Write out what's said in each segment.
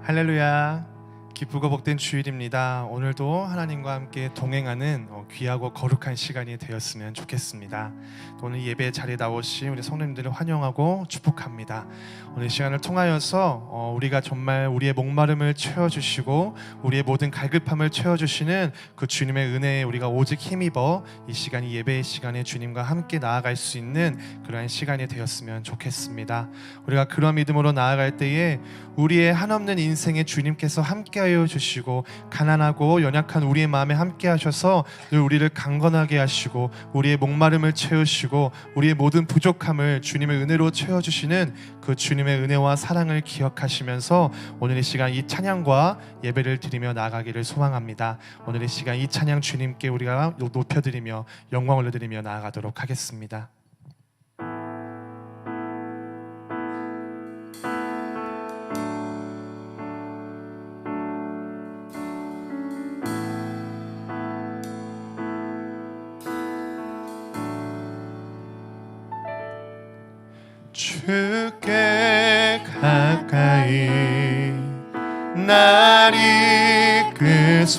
할렐루야. 기쁘고 복된 주일입니다. 오늘도 하나님과 함께 동행하는 귀하고 거룩한 시간이 되었으면 좋겠습니다. 오늘 예배 자리에 나오신 우리 성도님들을 환영하고 축복합니다. 오늘 시간을 통하여서 우리가 정말 우리의 목마름을 채워주시고 우리의 모든 갈급함을 채워주시는 그 주님의 은혜에 우리가 오직 힘입어 이 시간이 예배의 시간에 주님과 함께 나아갈 수 있는 그러한 시간이 되었으면 좋겠습니다. 우리가 그런 믿음으로 나아갈 때에 우리의 한없는 인생에 주님께서 함께하여 주시고 가난하고 연약한 우리의 마음에 함께하셔서 늘 우리를 강건하게 하시고 우리의 목마름을 채우시고 우리의 모든 부족함을 주님의 은혜로 채워주시는 그 주님의 은혜와 사랑을 기억하시면서 오늘 이 시간 이 찬양과 예배를 드리며 나아가기를 소망합니다. 오늘 이 시간 이 찬양 주님께 우리가 높여드리며 영광을 올려드리며 나아가도록 하겠습니다. 주께 가까이 날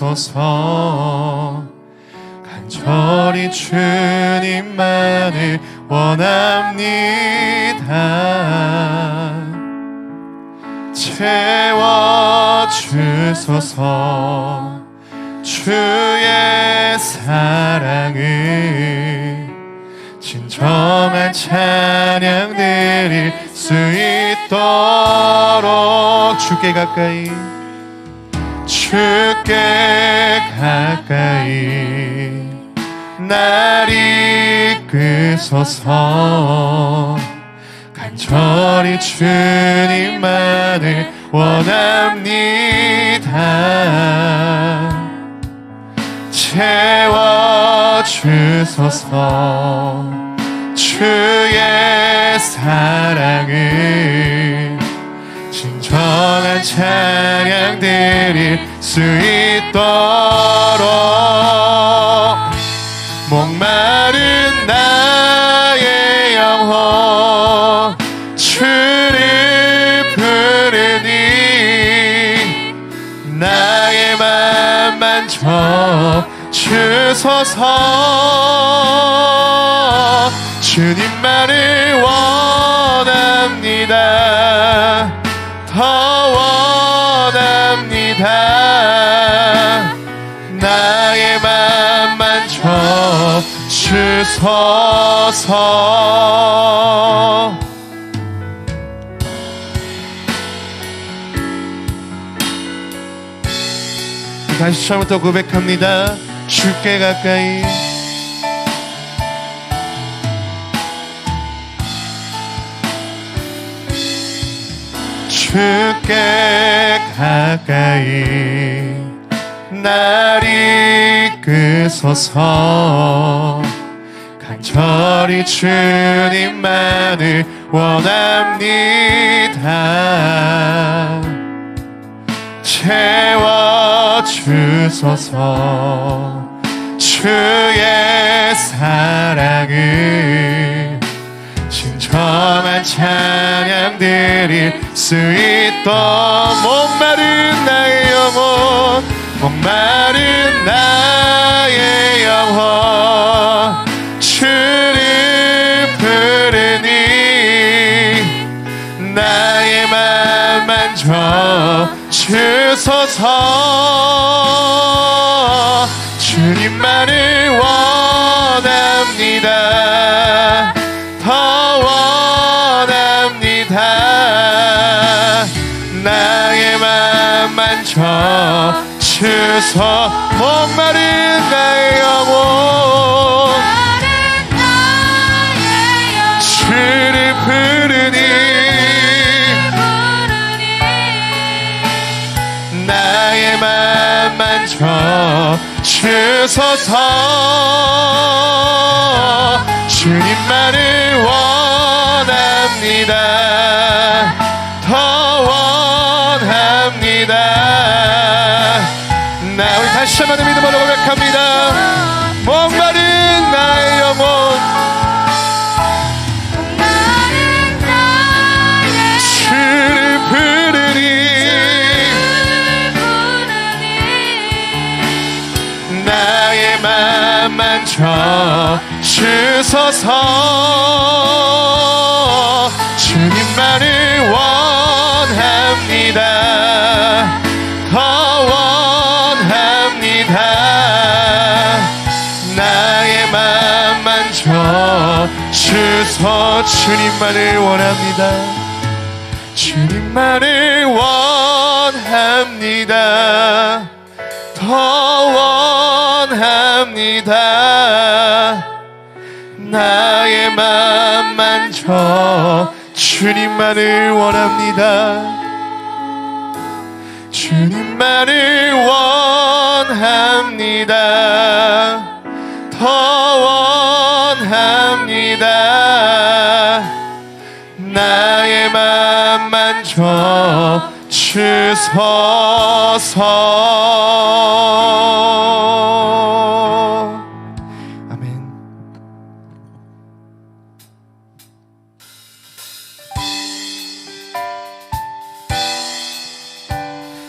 이끄소서. 간절히 주님만을 원합니다. 채워주소서. 주의 사랑을 진정한 찬양 드릴 수 있도록 주께 가까이 날 이끄소서. 간절히 주님만을 원합니다. 채워주소서. 주의 사랑을 진정한 찬양 드릴 수 있도록 목마른 나의 영혼 주를 부르니 나의 맘 만져 주소서. 주님만을 원합니다. 더 원합니다. 나의 맘 만져 주소서. 다시 처음부터 고백합니다. 주께 가까이 주께 가까이 날 이끄소서. 간절히 주님만을 원합니다. 채워주소서. 주의 사랑을 진정한 찬양 드릴 수 있도록 목마른 나의 영혼 목마른 나의 영혼 주를 부르니 나의 맘 만져 주소서. 주님만을 원합니다. 더 원합니다. 나의 맘 만져 주소서. 목마른 나의 영혼 주를 부르니 나의 맘 만져 주소서. 주님만을 원합니다. 더 원합니다. 나 우리 다시 한번 믿음으로 고백합니다. 목마른 나의 영혼 주를 부르니 만져 주소서. 주님만을 원합니다. 더 원합니다. 나의 맘 만져 주소. 주님만을 원합니다. 주님만을 원합니다. 더 원합니다. 나의 맘 만져 주님만을 원합니다. 주님만을 원합니다. 더 원합니다. 나의 맘 만져 주소서. 아멘.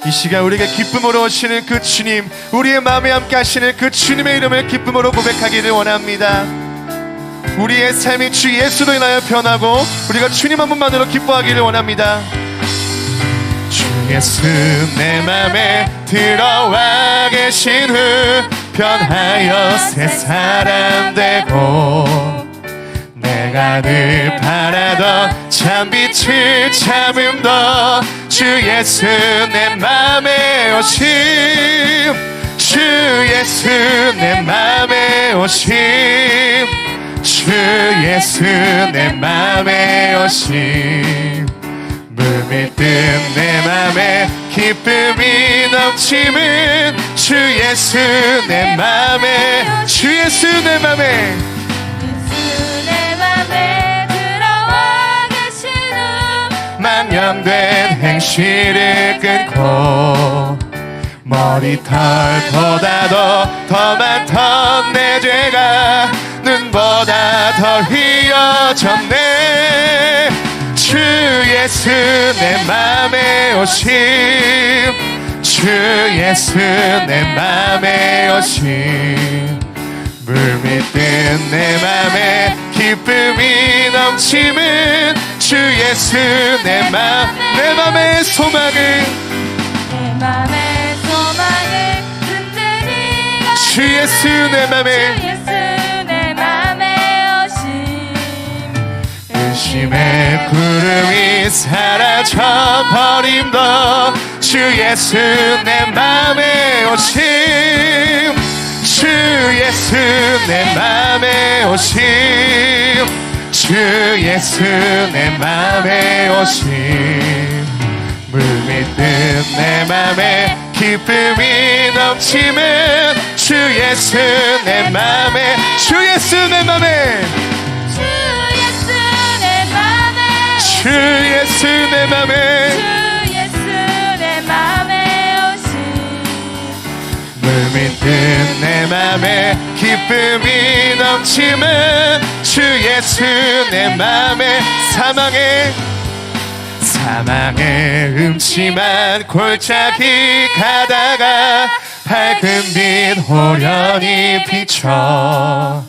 이 시간 우리에게 기쁨으로 오시는 그 주님, 우리의 마음에 함께 하시는 그 주님의 이름을 기쁨으로 고백하기를 원합니다. 우리의 삶이 주 예수로 인하여 변하고 우리가 주님 한 분만으로 기뻐하기를 원합니다. 주 예수 내 맘에 들어와 계신 후 변하여 새 사람 되고 내가 늘 바라던 참빛을 참음도 주 예수 내 맘에 오심. 주 예수 내 맘에 오심. 주 예수 내 맘에 오심. 물밀듯 내 맘에 기쁨이 넘치는 주 예수 내 맘에. 주 예수 내 맘에. 만연된 행실을 끊고 머리털보다도 더 많던 내 죄가 눈보다 더 휘어졌네. 주 예수 내 맘에 오심. 주 예수 내 맘에 오심. 물밀듯 내 맘에 기쁨이 넘치는 주 예수 내 맘의 소망을 주 예수 내 맘에 의심의 구름이 사라져버림도 주 예수 내 맘에 오심. 주 예수 내 맘에 오심. 주 예수 내 맘에 오심. 물밀듯 내 맘에 기쁨이 넘치는 주 예수 내 맘에. 주 예수 내 맘에. 주 예수 내 맘에. 물밀듯 내 맘에 기쁨이 넘치는 주 예수 내 맘에. 사망의 음침한 골짜기 가다가 밝은 빛 호련히 비춰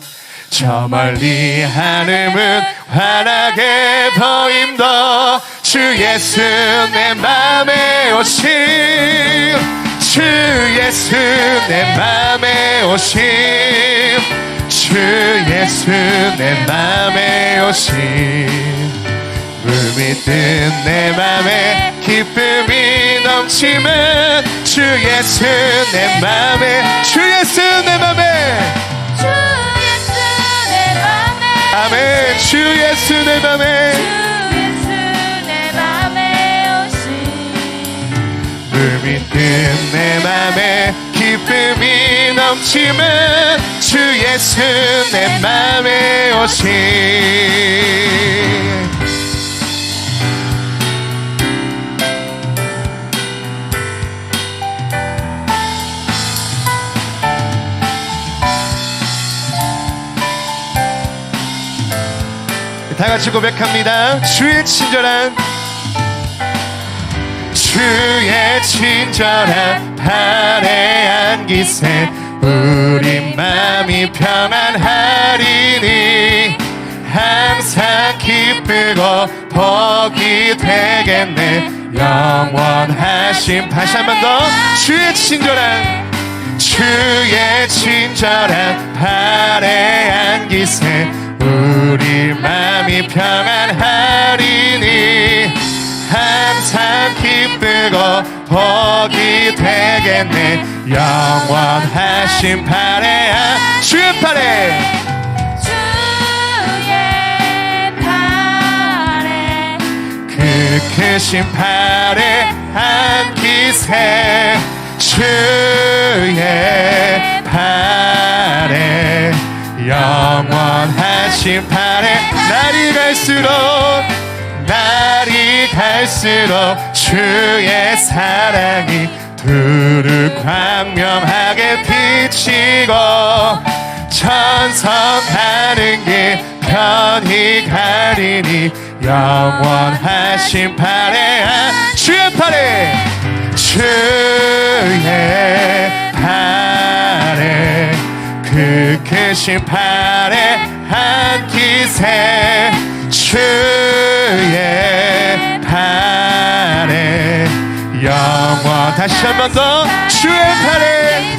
저 멀리 하늘은 환하게 보임도 주 예수 내 맘에 오심. 주 예수 내 맘에 오심. 주 예수 내 맘에 오심. 물밀듯 내 맘에 기쁨이 넘치는 주 예수 내 맘에. 주 예수 내 맘에. 아멘. 주 예수 내 맘에. 물밀듯 내 맘에 기쁨이 넘치는 주 예수 내 맘에 오심. 다 같이 고백합니다. 주의 친절한 발에 안기세 우리 마음이 평안하리니 항상 기쁘고 복이 되겠네. 영원하신 다시 한 번 더 주의 친절한 발에 안기세 우리 마음이 평안하리니 항상 기쁘고 복이 되겠네. 영원하신 발에 주의 팔에 그 크신 팔에 안기세 주의 팔에 영원하신 팔에 날이 갈수록 주의 사랑이 두루 광명하게 비치고 천성하는 길 편히 가리니 영원하신 팔에 주의 팔에 그 크신 팔에 안기세 주의 팔에 영원 다시 한 번 더 주의 팔에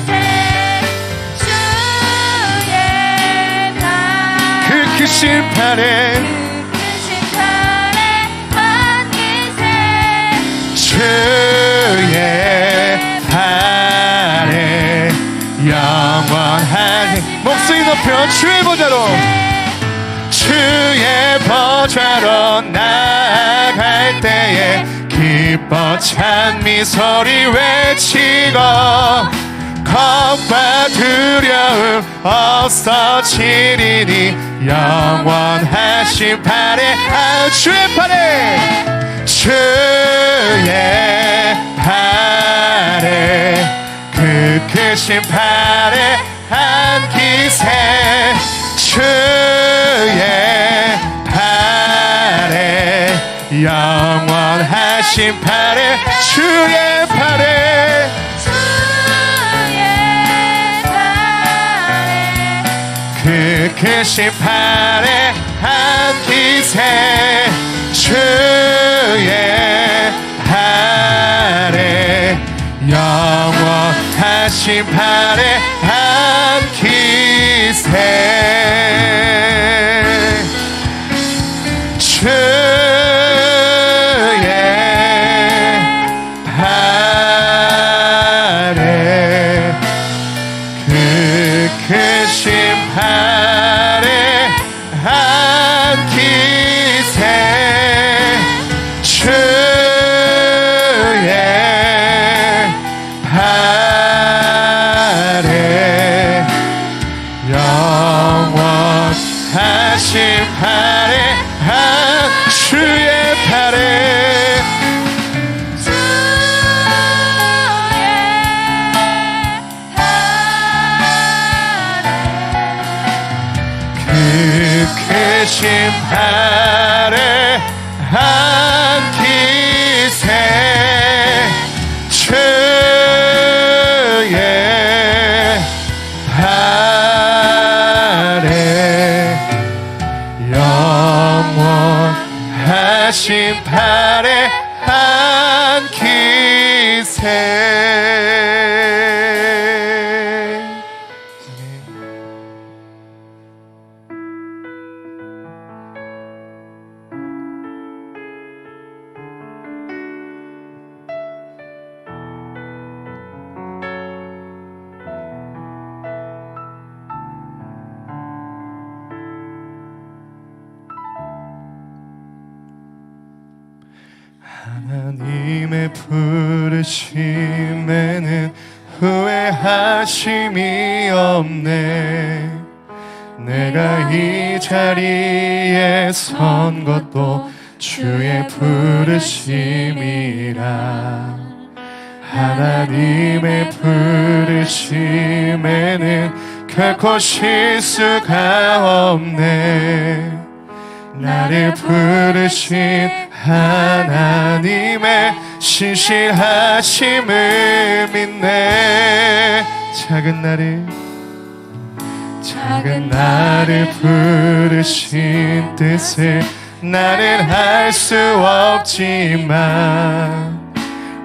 그 크신 팔에 주의 팔에 영원한 목소리 높여 주의 보좌로 나아갈 때에 기뻐 찬미 소리 외치고 겁과 두려움 없어지리니 영원하신 팔에 주의 팔에 그 크신 팔에 안기세 주의 팔에 영원하신 팔에 주의 팔에 그 크신 팔에 안기세 주의 팔에 영원하신 팔에 안기세 주의 팔에 그 크신 팔에 안기세 주의 팔에 영원하신 팔에 주의 팔에 그 크신 팔에 안기세 주의 팔에 영원하신 팔에 안기세 하나님의 부르심에는 후회하심이 없네. 내가 이 자리에 선 것도 주의 부르심이라. 하나님의 부르심에는 결코 실수가 없네. 나를 부르신 하나님의 신실하심을 믿네. 작은 나를 작은 나를 부르신 뜻을 나는 알 수 없지만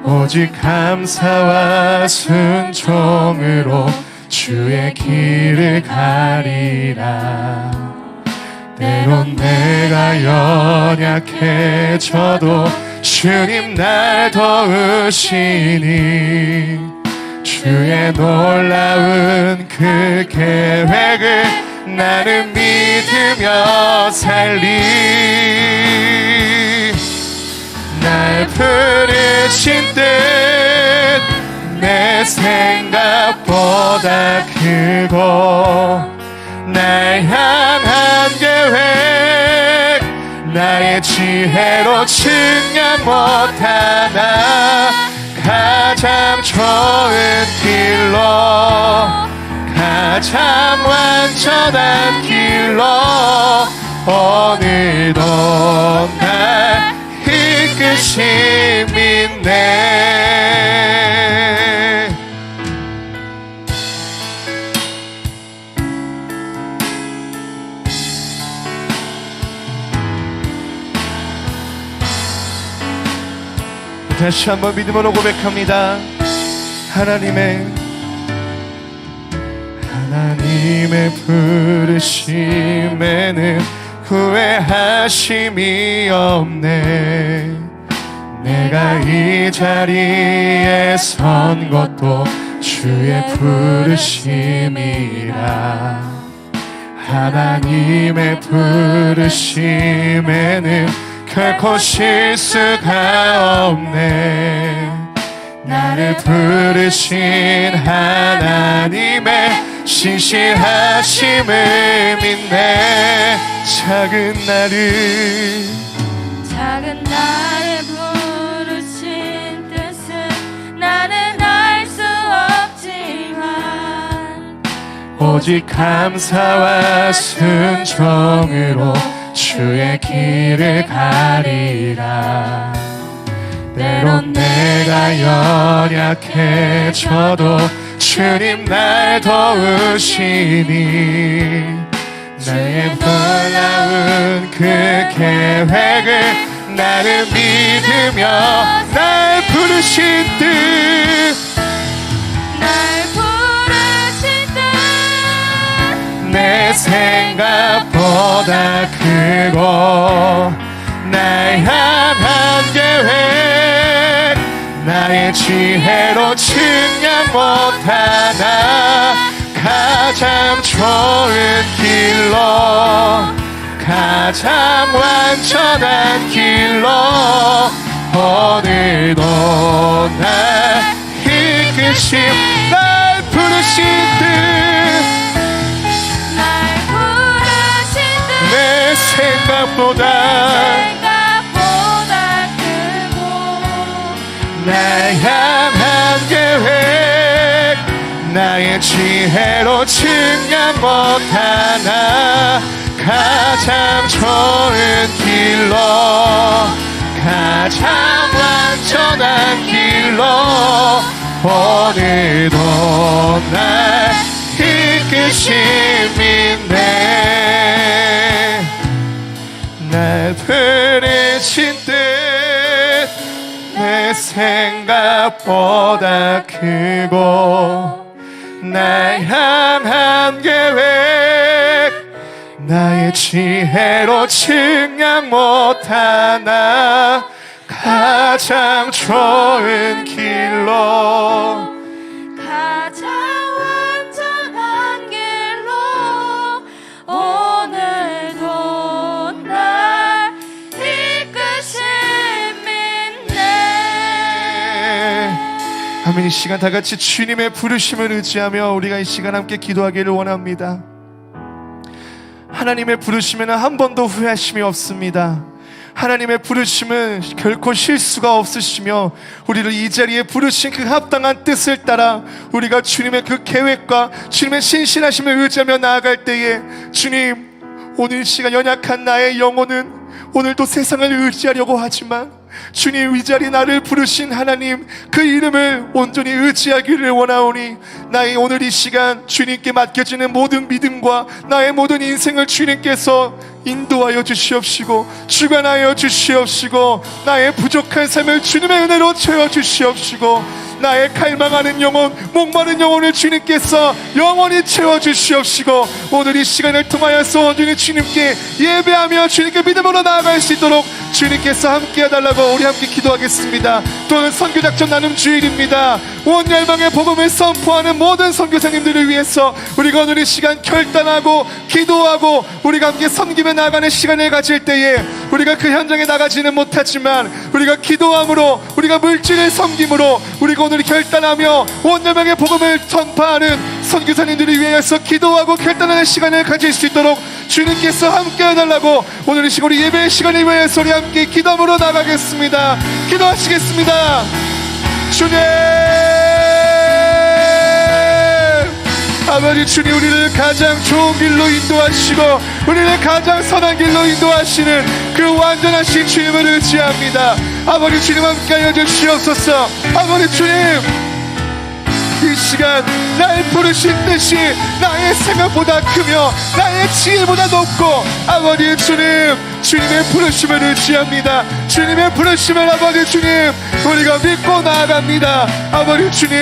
오직 감사와 순종으로 주의 길을 가리라. 때론 내가 연약해져도 주님 날 도우시니 주의 놀라운 그 계획을 나는 믿으며 살리. 날 부르신 뜻 내 생각보다 크고 날 향한 계획 나의 지혜로 측량 못하나 가장 좋은 길로 가장 완전한 길로 오늘도 날 이끄심 있네. 다시 한번 믿음으로 고백합니다. 하나님의 부르심에는 후회하심이 없네. 내가 이 자리에 선 것도 주의 부르심이라. 하나님의 부르심에는 결코 실수가 없네. 나를 부르신 하나님의 신실하심을 믿네. 작은 나를 부르신 뜻은 나는 알 수 없지만 오직 감사와 순종으로 주의 길을 가리라. 때론 내가 연약해져도 주님 날 도우시니 나의 놀라운 그 계획을 나를 믿으며 날 부르신 뜻 내 생각보다 크고 날 향한 계획 나의 지혜로 측량 못하나 가장 좋은 길로 가장 완전한 길로 오늘도 날 이끄심 날 부르신 뜻 내 생각보다 크고 날 향한 계획 나의 지혜로 측량 못하나 가장 좋은 길로 가장 완전한 길로 오늘도 날 이끄심 있네. 날 부르신 뜻 내 생각보다 크고 날 향한 계획 나의 지혜로 측량 못하나 가장 좋은 길로 가장 완전한 길로 오늘도 날 이끄심 있네. 아멘. 이 시간 다 같이 주님의 부르심을 의지하며 우리가 이 시간 함께 기도하기를 원합니다. 하나님의 부르심에는 한 번도 후회하심이 없습니다. 하나님의 부르심은 결코 실수가 없으시며 우리를 이 자리에 부르신 그 합당한 뜻을 따라 우리가 주님의 그 계획과 주님의 신실하심을 의지하며 나아갈 때에 주님, 오늘 이 시간 연약한 나의 영혼은 오늘도 세상을 의지하려고 하지만 주님 위자리 나를 부르신 하나님 그 이름을 온전히 의지하기를 원하오니 나의 오늘 이 시간 주님께 맡겨지는 모든 믿음과 나의 모든 인생을 주님께서 인도하여 주시옵시고 주관하여 주시옵시고 나의 부족한 삶을 주님의 은혜로 채워주시옵시고 나의 갈망하는 영혼 목마른 영혼을 주님께서 영원히 채워주시옵시고 오늘 이 시간을 통하여서 온전히 주님께 예배하며 주님께 믿음으로 나아갈 수 있도록 주님께서 함께 해달라고 우리 함께 기도하겠습니다. 또는 선교작전 나눔 주일입니다. 온 열방의 복음을 선포하는 모든 선교사님들을 위해서 우리가 오늘 이 시간 결단하고 기도하고 우리가 함께 섬기며 나아가는 시간을 가질 때에 우리가 그 현장에 나가지는 못하지만 우리가 기도함으로 우리가 물질을 섬김으로 우리가 오늘 결단하며 온 열방의 복음을 전파하는 선교사님들을 위해서 기도하고 결단하는 시간을 가질 수 있도록 주님께서 함께 해달라고 오늘 이 시간 우리 예배의 시간을 위해서 우리 함께 기도함으로 나가겠습니다. 기도하시겠습니다. 주님 아버지 주님 우리를 가장 좋은 길로 인도하시고 우리를 가장 선한 길로 인도하시는 그 완전하신 주님을 의지합니다. 아버지 주님 함께하여 주시옵소서. 아버지 주님 이 시간 날 부르신 뜻이 나의 생각보다 크며 나의 지혜보다 높고 아버지 주님 주님의 부르심을 의지합니다. 주님의 부르심을 아버지 주님 우리가 믿고 나아갑니다. 아버지 주님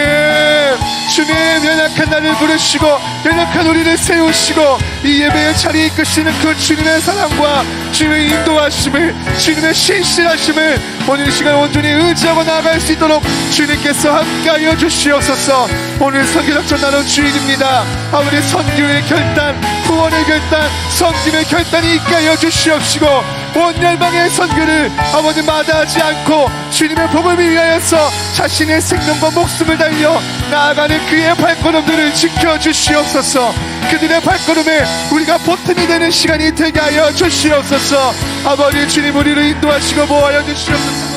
주님 연약한 나를 부르시고 연약한 우리를 세우시고 이 예배의 자리에 이끄시는 그 주님의 사랑과 주님의 인도하심을 주님의 신실하심을 오늘 이 시간 온전히 의지하고 나아갈 수 있도록 주님께서 함께하여 주시옵소서. 오늘 선교작전 나눔 주일입니다. 아버지 선교의 결단 후원의 결단 섬김의 결단이 있게 하여 주시옵시고 온 열방의 선교를 아버지 마다하지 않고 주님의 복음을 위하여서 자신의 생명과 목숨을 달려 나아가는 그의 발걸음들을 지켜주시옵소서. 그들의 발걸음에 우리가 보탬이 되는 시간이 되게 하여 주시옵소서. 아버지 주님 우리를 인도하시고 보호하여 주시옵소서.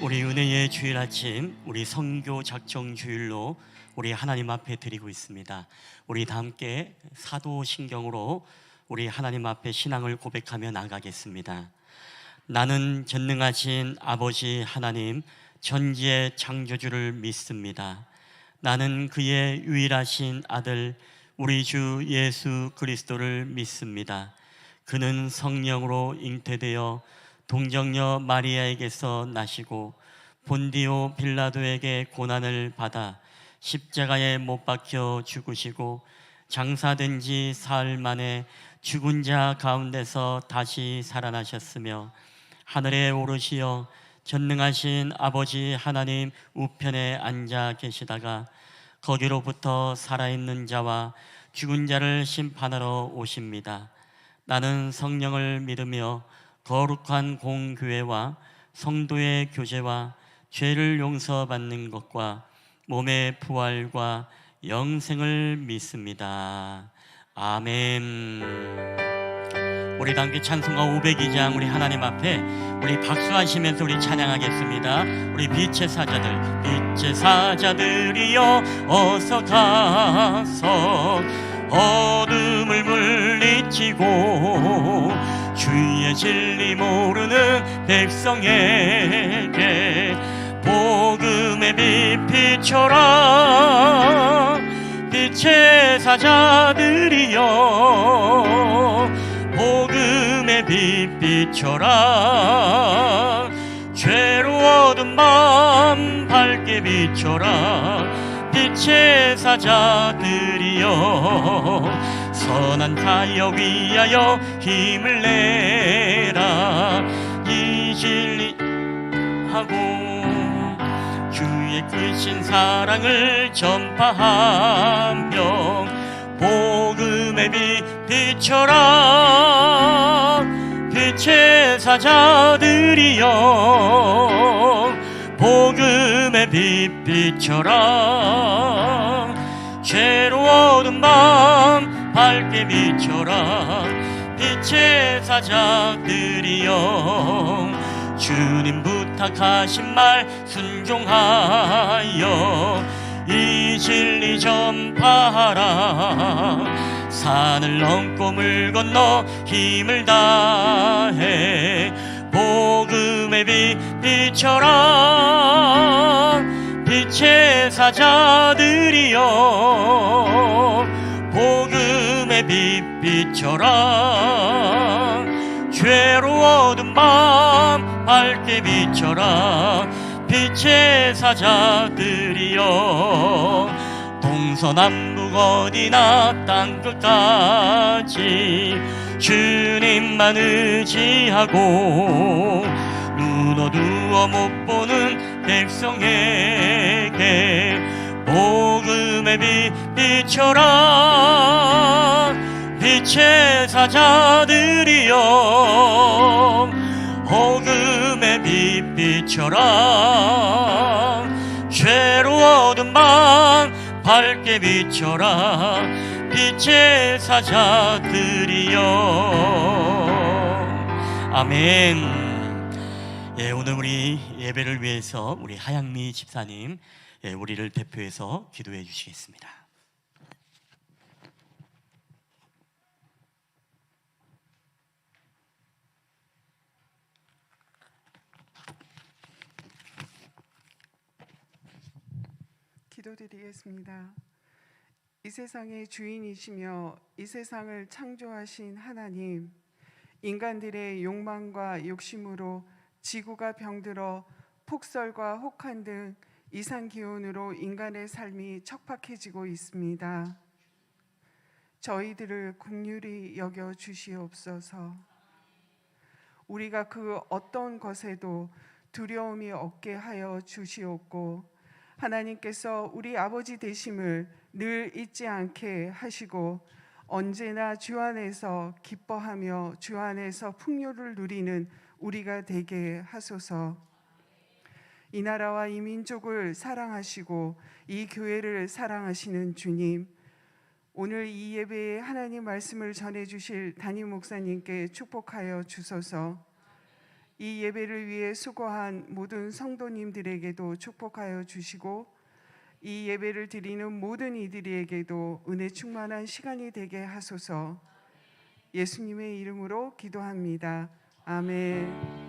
우리 은혜의 주일 아침 우리 선교 작정 주일로 우리 하나님 앞에 드리고 있습니다. 우리 다 함께 사도신경으로 우리 하나님 앞에 신앙을 고백하며 나가겠습니다. 나는 전능하신 아버지 하나님 전지의 창조주를 믿습니다. 나는 그의 유일하신 아들 우리 주 예수 그리스도를 믿습니다. 그는 성령으로 잉태되어 동정녀 마리아에게서 나시고 본디오 빌라도에게 고난을 받아 십자가에 못 박혀 죽으시고 장사된 지 사흘 만에 죽은 자 가운데서 다시 살아나셨으며 하늘에 오르시어 전능하신 아버지 하나님 우편에 앉아 계시다가 거기로부터 살아있는 자와 죽은 자를 심판하러 오십니다. 나는 성령을 믿으며 거룩한 공교회와 성도의 교제와 죄를 용서받는 것과 몸의 부활과 영생을 믿습니다. 아멘. 우리 다 함께 찬송가 502장 우리 하나님 앞에 우리 박수하시면서 우리 찬양하겠습니다. 우리 빛의 사자들이여 어서 가서 어둠을 물리치고 주의 진리 모르는 백성에게 복음의 빛 비춰라. 빛의 사자들이여 복음의 빛 비춰라. 죄로워둔 밤 밝게 비춰라. 빛의 사자들이여 선한 타협 위하여 힘을 내라. 이 진리 하고 주의 크신 사랑을 전파하며 복음의 빛 비춰라. 빛의 사자들이여 복음의 빛 비춰라. 괴로워둔 밤 밝게 비춰라. 빛의 사자들이여 주님 부탁하신 말 순종하여 이 진리 전파하라. 산을 넘고 물 건너 힘을 다해 복음의 빛 비춰라. 빛의 사자들이여 복음의 빛 비춰라. 괴로워둔 밤 밝게 비춰라. 빛의 사자들이여 동서남북 어디나 땅끝까지 주님만 의지하고 눈 어두워 못 보는 백성에게 복음의 빛 비춰라. 빛의 사자들이여 복음의 빛 비춰라. 괴로워둔 밤 밝게 비춰라. 빛의 사자들이여. 아멘. 예, 오늘 우리 예배를 위해서 우리 하양미 집사님 우리를 대표해서 기도해 주시겠습니다. 기도드리겠습니다. 이 세상의 주인이시며 이 세상을 창조하신 하나님, 인간들의 욕망과 욕심으로 지구가 병들어 폭설과 혹한 등 이상기온으로 인간의 삶이 척박해지고 있습니다. 저희들을 긍휼히 여겨 주시옵소서. 우리가 그 어떤 것에도 두려움이 없게 하여 주시옵고 하나님께서 우리 아버지 되심을 늘 잊지 않게 하시고 언제나 주 안에서 기뻐하며 주 안에서 풍요를 누리는 우리가 되게 하소서. 이 나라와 이 민족을 사랑하시고 이 교회를 사랑하시는 주님, 오늘 이 예배에 하나님 말씀을 전해주실 담임 목사님께 축복하여 주소서. 이 예배를 위해 수고한 모든 성도님들에게도 축복하여 주시고 이 예배를 드리는 모든 이들에게도 은혜 충만한 시간이 되게 하소서. 예수님의 이름으로 기도합니다. 아멘.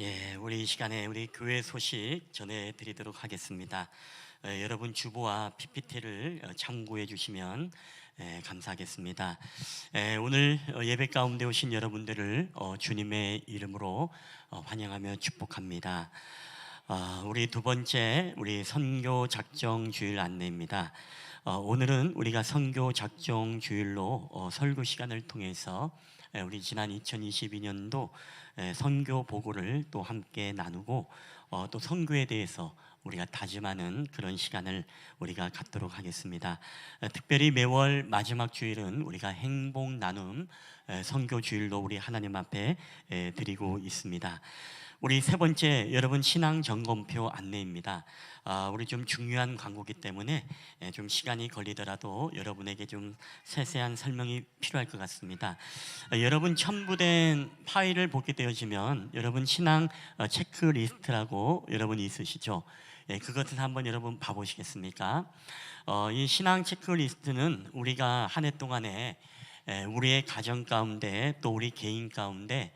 예, 우리 이 시간에 우리 교회 소식 전해드리도록 하겠습니다. 여러분 주보와 PPT를 참고해 주시면 감사하겠습니다. 오늘 예배 가운데 오신 여러분들을 주님의 이름으로 환영하며 축복합니다. 우리 두 번째 우리 선교 작정 주일 안내입니다. 오늘은 우리가 선교 작정 주일로 설교 시간을 통해서 우리 지난 2022년도 선교 보고를 또 함께 나누고 또 선교에 대해서 우리가 다짐하는 그런 시간을 우리가 갖도록 하겠습니다. 특별히 매월 마지막 주일은 우리가 행복 나눔 선교 주일로 우리 하나님 앞에 드리고 있습니다. 우리 세 번째 여러분 신앙 점검표 안내입니다. 우리 좀 중요한 광고이기 때문에 좀 시간이 걸리더라도 여러분에게 좀 세세한 설명이 필요할 것 같습니다. 여러분 첨부된 파일을 보게 되어지면 여러분 신앙 체크리스트라고 여러분 있으시죠? 그것을 한번 여러분 봐보시겠습니까? 이 신앙 체크리스트는 우리가 한 해 동안에 우리의 가정 가운데 또 우리 개인 가운데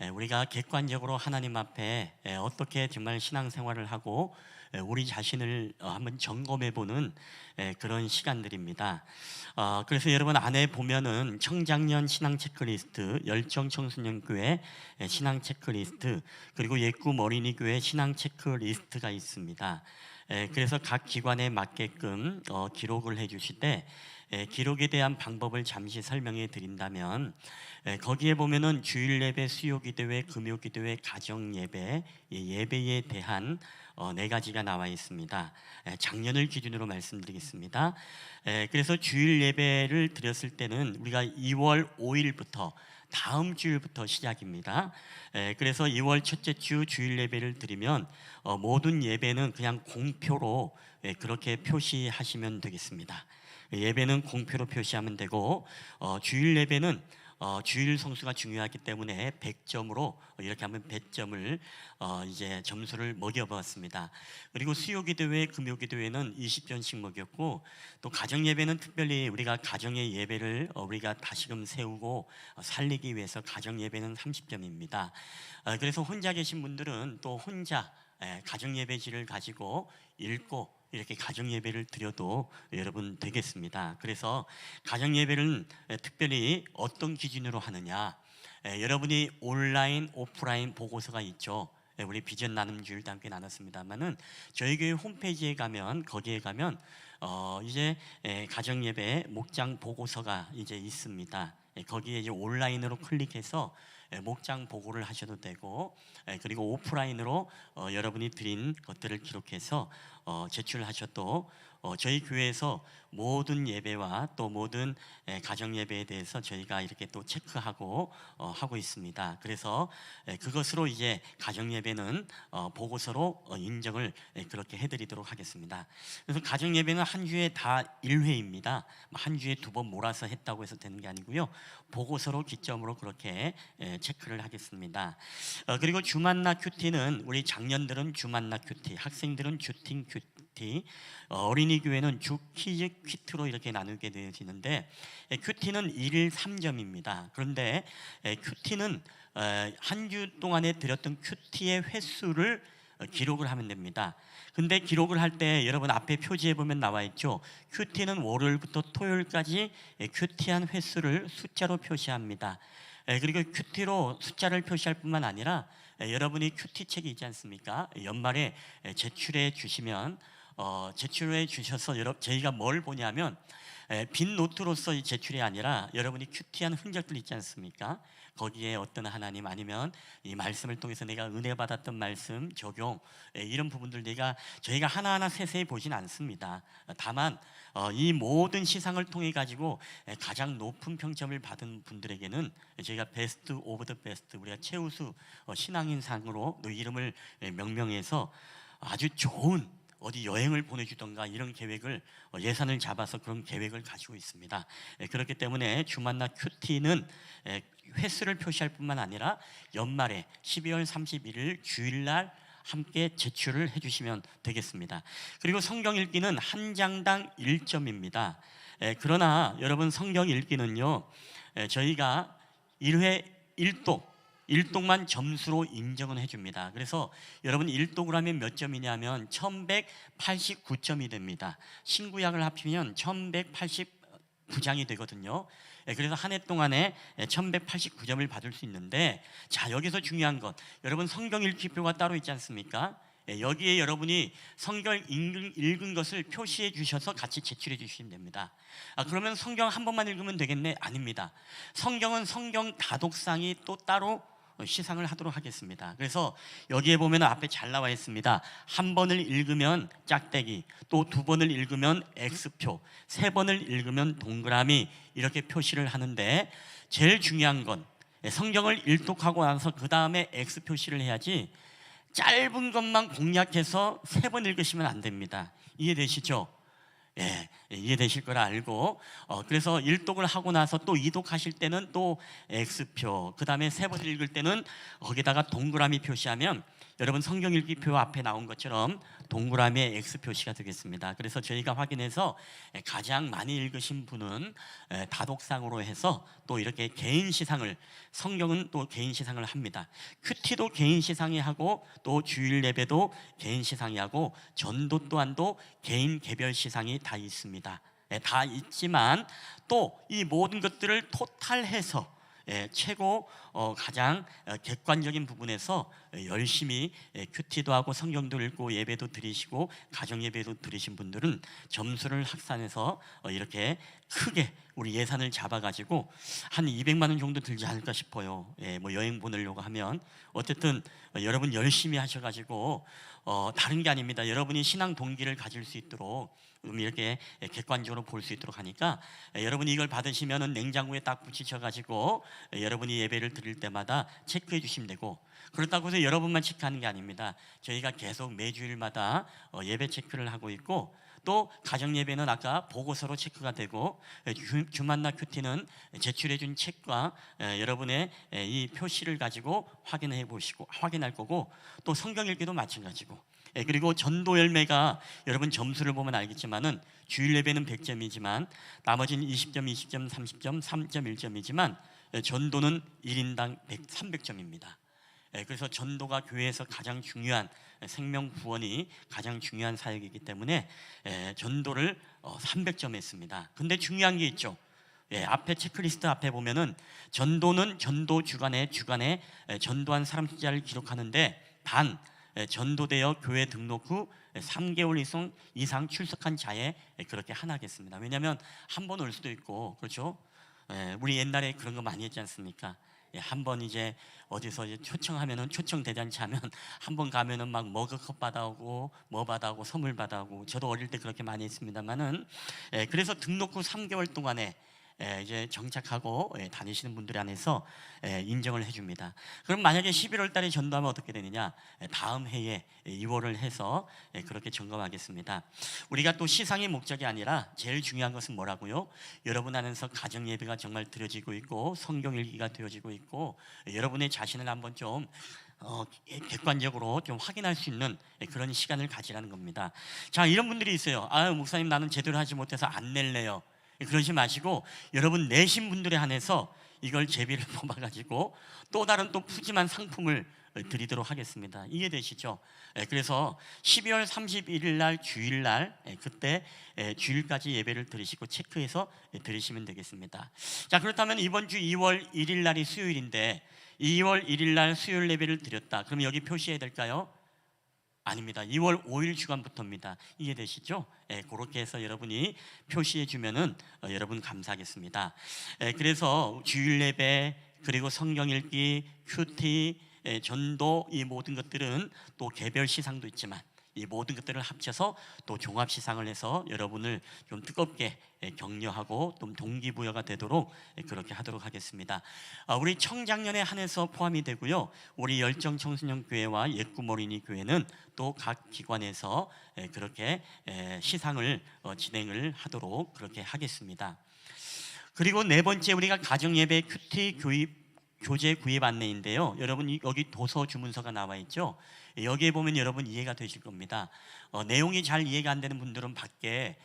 우리가 객관적으로 하나님 앞에 어떻게 정말 신앙생활을 하고 우리 자신을 한번 점검해보는 그런 시간들입니다. 그래서 여러분 안에 보면은 청장년 신앙 체크리스트, 열정 청소년교회 신앙 체크리스트, 그리고 예꿈 어린이교회 신앙 체크리스트가 있습니다. 그래서 각 기관에 맞게끔 기록을 해주실 때 기록에 대한 방법을 잠시 설명해 드린다면, 거기에 보면은 주일 예배, 수요 기도회, 금요 기도회, 가정 예배, 예배에 대한 네 가지가 나와 있습니다. 작년을 기준으로 말씀드리겠습니다. 그래서 주일 예배를 드렸을 때는 우리가 2월 5일부터 다음 주일부터 시작입니다. 그래서 2월 첫째 주 주일 예배를 드리면 모든 예배는 그냥 공표로 그렇게 표시하시면 되겠습니다. 예배는 공표로 표시하면 되고, 주일 예배는 주일 성수가 중요하기 때문에 100점으로 이렇게 하면 100점을 이제 점수를 먹여보았습니다. 그리고 수요 기도회, 금요 기도회는 20점씩 먹였고, 또 가정 예배는 특별히 우리가 가정의 예배를 우리가 다시금 세우고 살리기 위해서 가정 예배는 30점입니다. 그래서 혼자 계신 분들은 또 혼자 가정 예배지를 가지고 읽고 이렇게 가정 예배를 드려도 여러분 되겠습니다. 그래서 가정 예배는 특별히 어떤 기준으로 하느냐, 여러분이 온라인, 오프라인 보고서가 있죠. 우리 비전 나눔 주일도 함께 나눴습니다만은 저희 교회 홈페이지에 가면, 거기에 가면 이제 가정 예배 목장 보고서가 이제 있습니다. 거기에 이제 온라인으로 클릭해서 목장 보고를 하셔도 되고, 그리고 오프라인으로 여러분이 드린 것들을 기록해서 제출하셔도 저희 교회에서 모든 예배와 또 모든 가정 예배에 대해서 저희가 이렇게 또 체크하고 하고 있습니다. 그래서 그것으로 이제 가정 예배는 보고서로 인정을 그렇게 해드리도록 하겠습니다. 그래서 가정 예배는 한 주에 다 1회입니다. 한 주에 2번 몰아서 했다고 해서 되는 게 아니고요, 보고서로 기점으로 그렇게 체크를 하겠습니다. 그리고 주만나 큐티는 우리 장년들은 주만나 큐티, 학생들은 주팅 큐티, 어린이 교회는 주 퀴즈 퀴트로 이렇게 나누게 되어지는데, 큐티는 1일 3점입니다. 그런데 큐티는 한 주 동안에 드렸던 큐티의 횟수를 기록을 하면 됩니다. 근데 기록을 할 때 여러분 앞에 표지에 보면 나와 있죠. 큐티는 월요일부터 토요일까지 큐티한 횟수를 숫자로 표시합니다. 그리고 큐티로 숫자를 표시할 뿐만 아니라 여러분이 큐티 책이 있지 않습니까? 연말에 제출해 주시면 제출해 주셔서 저희가 뭘 보냐면 빈 노트로서 제출이 아니라 여러분이 큐티한 흔적들 있지 않습니까? 거기에 어떤 하나님, 아니면 이 말씀을 통해서 내가 은혜 받았던 말씀 적용, 이런 부분들 저희가 하나하나 세세히 보진 않습니다. 다만 이 모든 시상을 통해 가지고 가장 높은 평점을 받은 분들에게는 저희가 베스트 오브 더 베스트, 우리가 최우수 신앙인상으로 너 이름을 명명해서 아주 좋은 어디 여행을 보내주던가 이런 계획을 예산을 잡아서 그런 계획을 가지고 있습니다. 그렇기 때문에 주만나 큐티는 횟수를 표시할 뿐만 아니라 연말에 12월 31일 주일날 함께 제출을 해주시면 되겠습니다. 그리고 성경 읽기는 한 장당 1점입니다. 그러나 여러분 성경 읽기는요, 저희가 1회 1독만 점수로 인정은 해줍니다. 그래서 여러분 1독을 하면 몇 점이냐면 1189점이 됩니다. 신구약을 합치면 1189장이 되거든요. 그래서 한 해 동안에 1189점을 받을 수 있는데, 자, 여기서 중요한 것, 여러분 성경 읽기표가 따로 있지 않습니까? 여기에 여러분이 성경 읽은 것을 표시해 주셔서 같이 제출해 주시면 됩니다. 그러면 성경 한 번만 읽으면 되겠네? 아닙니다. 성경은 성경 다독상이 또 따로 시상을 하도록 하겠습니다. 그래서 여기에 보면 앞에 잘 나와 있습니다. 한 번을 읽으면 짝대기, 또 2번을 읽으면 X표, 3번을 읽으면 동그라미, 이렇게 표시를 하는데, 제일 중요한 건 성경을 일독하고 나서 그 다음에 X 표시를 해야지, 짧은 것만 공략해서 3번 읽으시면 안 됩니다. 이해되시죠? 이해되실 거라 알고, 그래서 일독을 하고 나서 또 이독하실 때는 또 X표, 그 다음에 세 번을 읽을 때는 거기다가 동그라미 표시하면 여러분 성경 읽기표 앞에 나온 것처럼 동그라미에 X 표시가 되겠습니다. 그래서 저희가 확인해서 가장 많이 읽으신 분은 다독상으로 해서 또 이렇게 개인 시상을, 성경은 또 개인 시상을 합니다. 큐티도 개인 시상이 하고 또 주일 예배도 개인 시상이 하고 전도 또한도 개인 개별 시상이 다 있습니다. 다 있지만 또 이 모든 것들을 토탈해서 최고 가장 객관적인 부분에서 열심히 큐티도 하고 성경도 읽고 예배도 드리시고 가정 예배도 드리신 분들은 점수를 합산해서 이렇게 크게 우리 예산을 잡아가지고 한 200만 원 정도 들지 않을까 싶어요. 뭐 여행 보내려고 하면 어쨌든 여러분 열심히 하셔가지고 다른 게 아닙니다. 여러분이 신앙 동기를 가질 수 있도록 이렇게 객관적으로 볼 수 있도록 하니까 여러분이 이걸 받으시면은 냉장고에 딱 붙이셔가지고 여러분이 예배를 드릴 때마다 체크해 주시면 되고, 그렇다고 해서 여러분만 체크하는 게 아닙니다. 저희가 계속 매주일마다 예배 체크를 하고 있고, 또 가정 예배는 아까 보고서로 체크가 되고, 주만나 큐티는 제출해 준 책과 여러분의 이 표시를 가지고 확인할 거고, 또 성경 읽기도 마찬가지고, 그리고 전도 열매가 여러분 점수를 보면 알겠지만은 주일 예배는 100점이지만 나머지는 20점, 20점, 30점, 3.1점이지만 전도는 1인당 300점입니다. 그래서 전도가 교회에서 가장 중요한, 생명 구원이 가장 중요한 사역이기 때문에 전도를 300점 했습니다. 근데 중요한 게 있죠. 앞에 체크리스트 앞에 보면은 전도는 전도 주간에 전도한 사람 숫자를 기록하는데 단 전도되어 교회 등록 후 3개월 이상 출석한 자에 그렇게 하나겠습니다. 왜냐하면 한 번 올 수도 있고, 그렇죠? 우리 옛날에 그런 거 많이 했지 않습니까? 한 번 이제 어디서 이제 초청하면은, 초청 대잔치 하면 한 번 가면은 막 머그컵 받아오고 뭐 받아오고 선물 받아오고, 저도 어릴 때 그렇게 많이 했습니다만은, 그래서 등록 후 3개월 동안에 이제 정착하고 다니시는 분들 안에서 인정을 해줍니다. 그럼 만약에 11월 달에 전도하면 어떻게 되느냐? 다음 해에 2월을 해서 그렇게 점검하겠습니다. 우리가 또 시상의 목적이 아니라 제일 중요한 것은 뭐라고요? 여러분 안에서 가정 예배가 정말 드려지고 있고 성경 읽기가 되어지고 있고 여러분의 자신을 한번 좀 객관적으로 좀 확인할 수 있는 그런 시간을 가지라는 겁니다. 자, 이런 분들이 있어요. 목사님 나는 제대로 하지 못해서 안 낼래요. 그러지 마시고 여러분 내신 분들에 한해서 이걸 제비를 뽑아가지고 또 다른 또 푸짐한 상품을 드리도록 하겠습니다. 이해되시죠? 그래서 12월 31일 날 주일날 그때 주일까지 예배를 드리시고 체크해서 드리시면 되겠습니다. 자, 그렇다면 이번 주 2월 1일 날이 수요일인데 2월 1일 날 수요일 예배를 드렸다. 그럼 여기 표시해야 될까요? 아닙니다. 2월 5일 주간부터입니다. 이해되시죠? 그렇게 해서 여러분이 표시해 주면은 여러분 감사하겠습니다. 그래서 주일 예배 그리고 성경 읽기, 큐티, 전도 이 모든 것들은 또 개별 시상도 있지만 이 모든 것들을 합쳐서 또 종합 시상을 해서 여러분을 좀 뜨겁게 격려하고 좀 동기부여가 되도록 그렇게 하도록 하겠습니다. 우리 청장년에 한해서 포함이 되고요. 우리 열정 청소년 교회와 옛꿈 어린이 교회는 또 각 기관에서 그렇게 시상을 진행을 하도록 그렇게 하겠습니다. 그리고 네 번째 우리가 가정 예배 큐티 교재 구입 안내인데요. 여러분 여기 도서 주문서가 나와 있죠. 여기에 보면 여러분 이해가 되실 겁니다. 내용이 잘 이해가 안 되는 분들은 밖에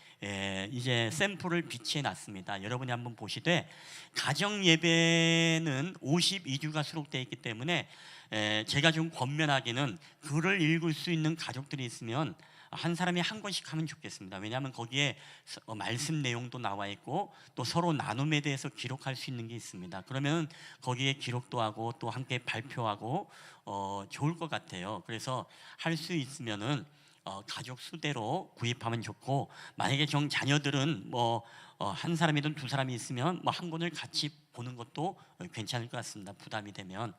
이제 샘플을 비치해 놨습니다. 여러분이 한번 보시되 가정 예배는 52주가 수록되어 있기 때문에 제가 좀 권면하기는 글을 읽을 수 있는 가족들이 있으면 한 사람이 한 권씩 하면 좋겠습니다. 왜냐하면 거기에 말씀 내용도 나와 있고 또 서로 나눔에 대해서 기록할 수 있는 게 있습니다. 그러면 거기에 기록도 하고 또 함께 발표하고 좋을 것 같아요. 그래서 할 수 있으면은 가족 수대로 구입하면 좋고, 만약에 자녀들은 한 사람이든 두 사람이 있으면 한 권을 같이 보는 것도 괜찮을 것 같습니다. 부담이 되면.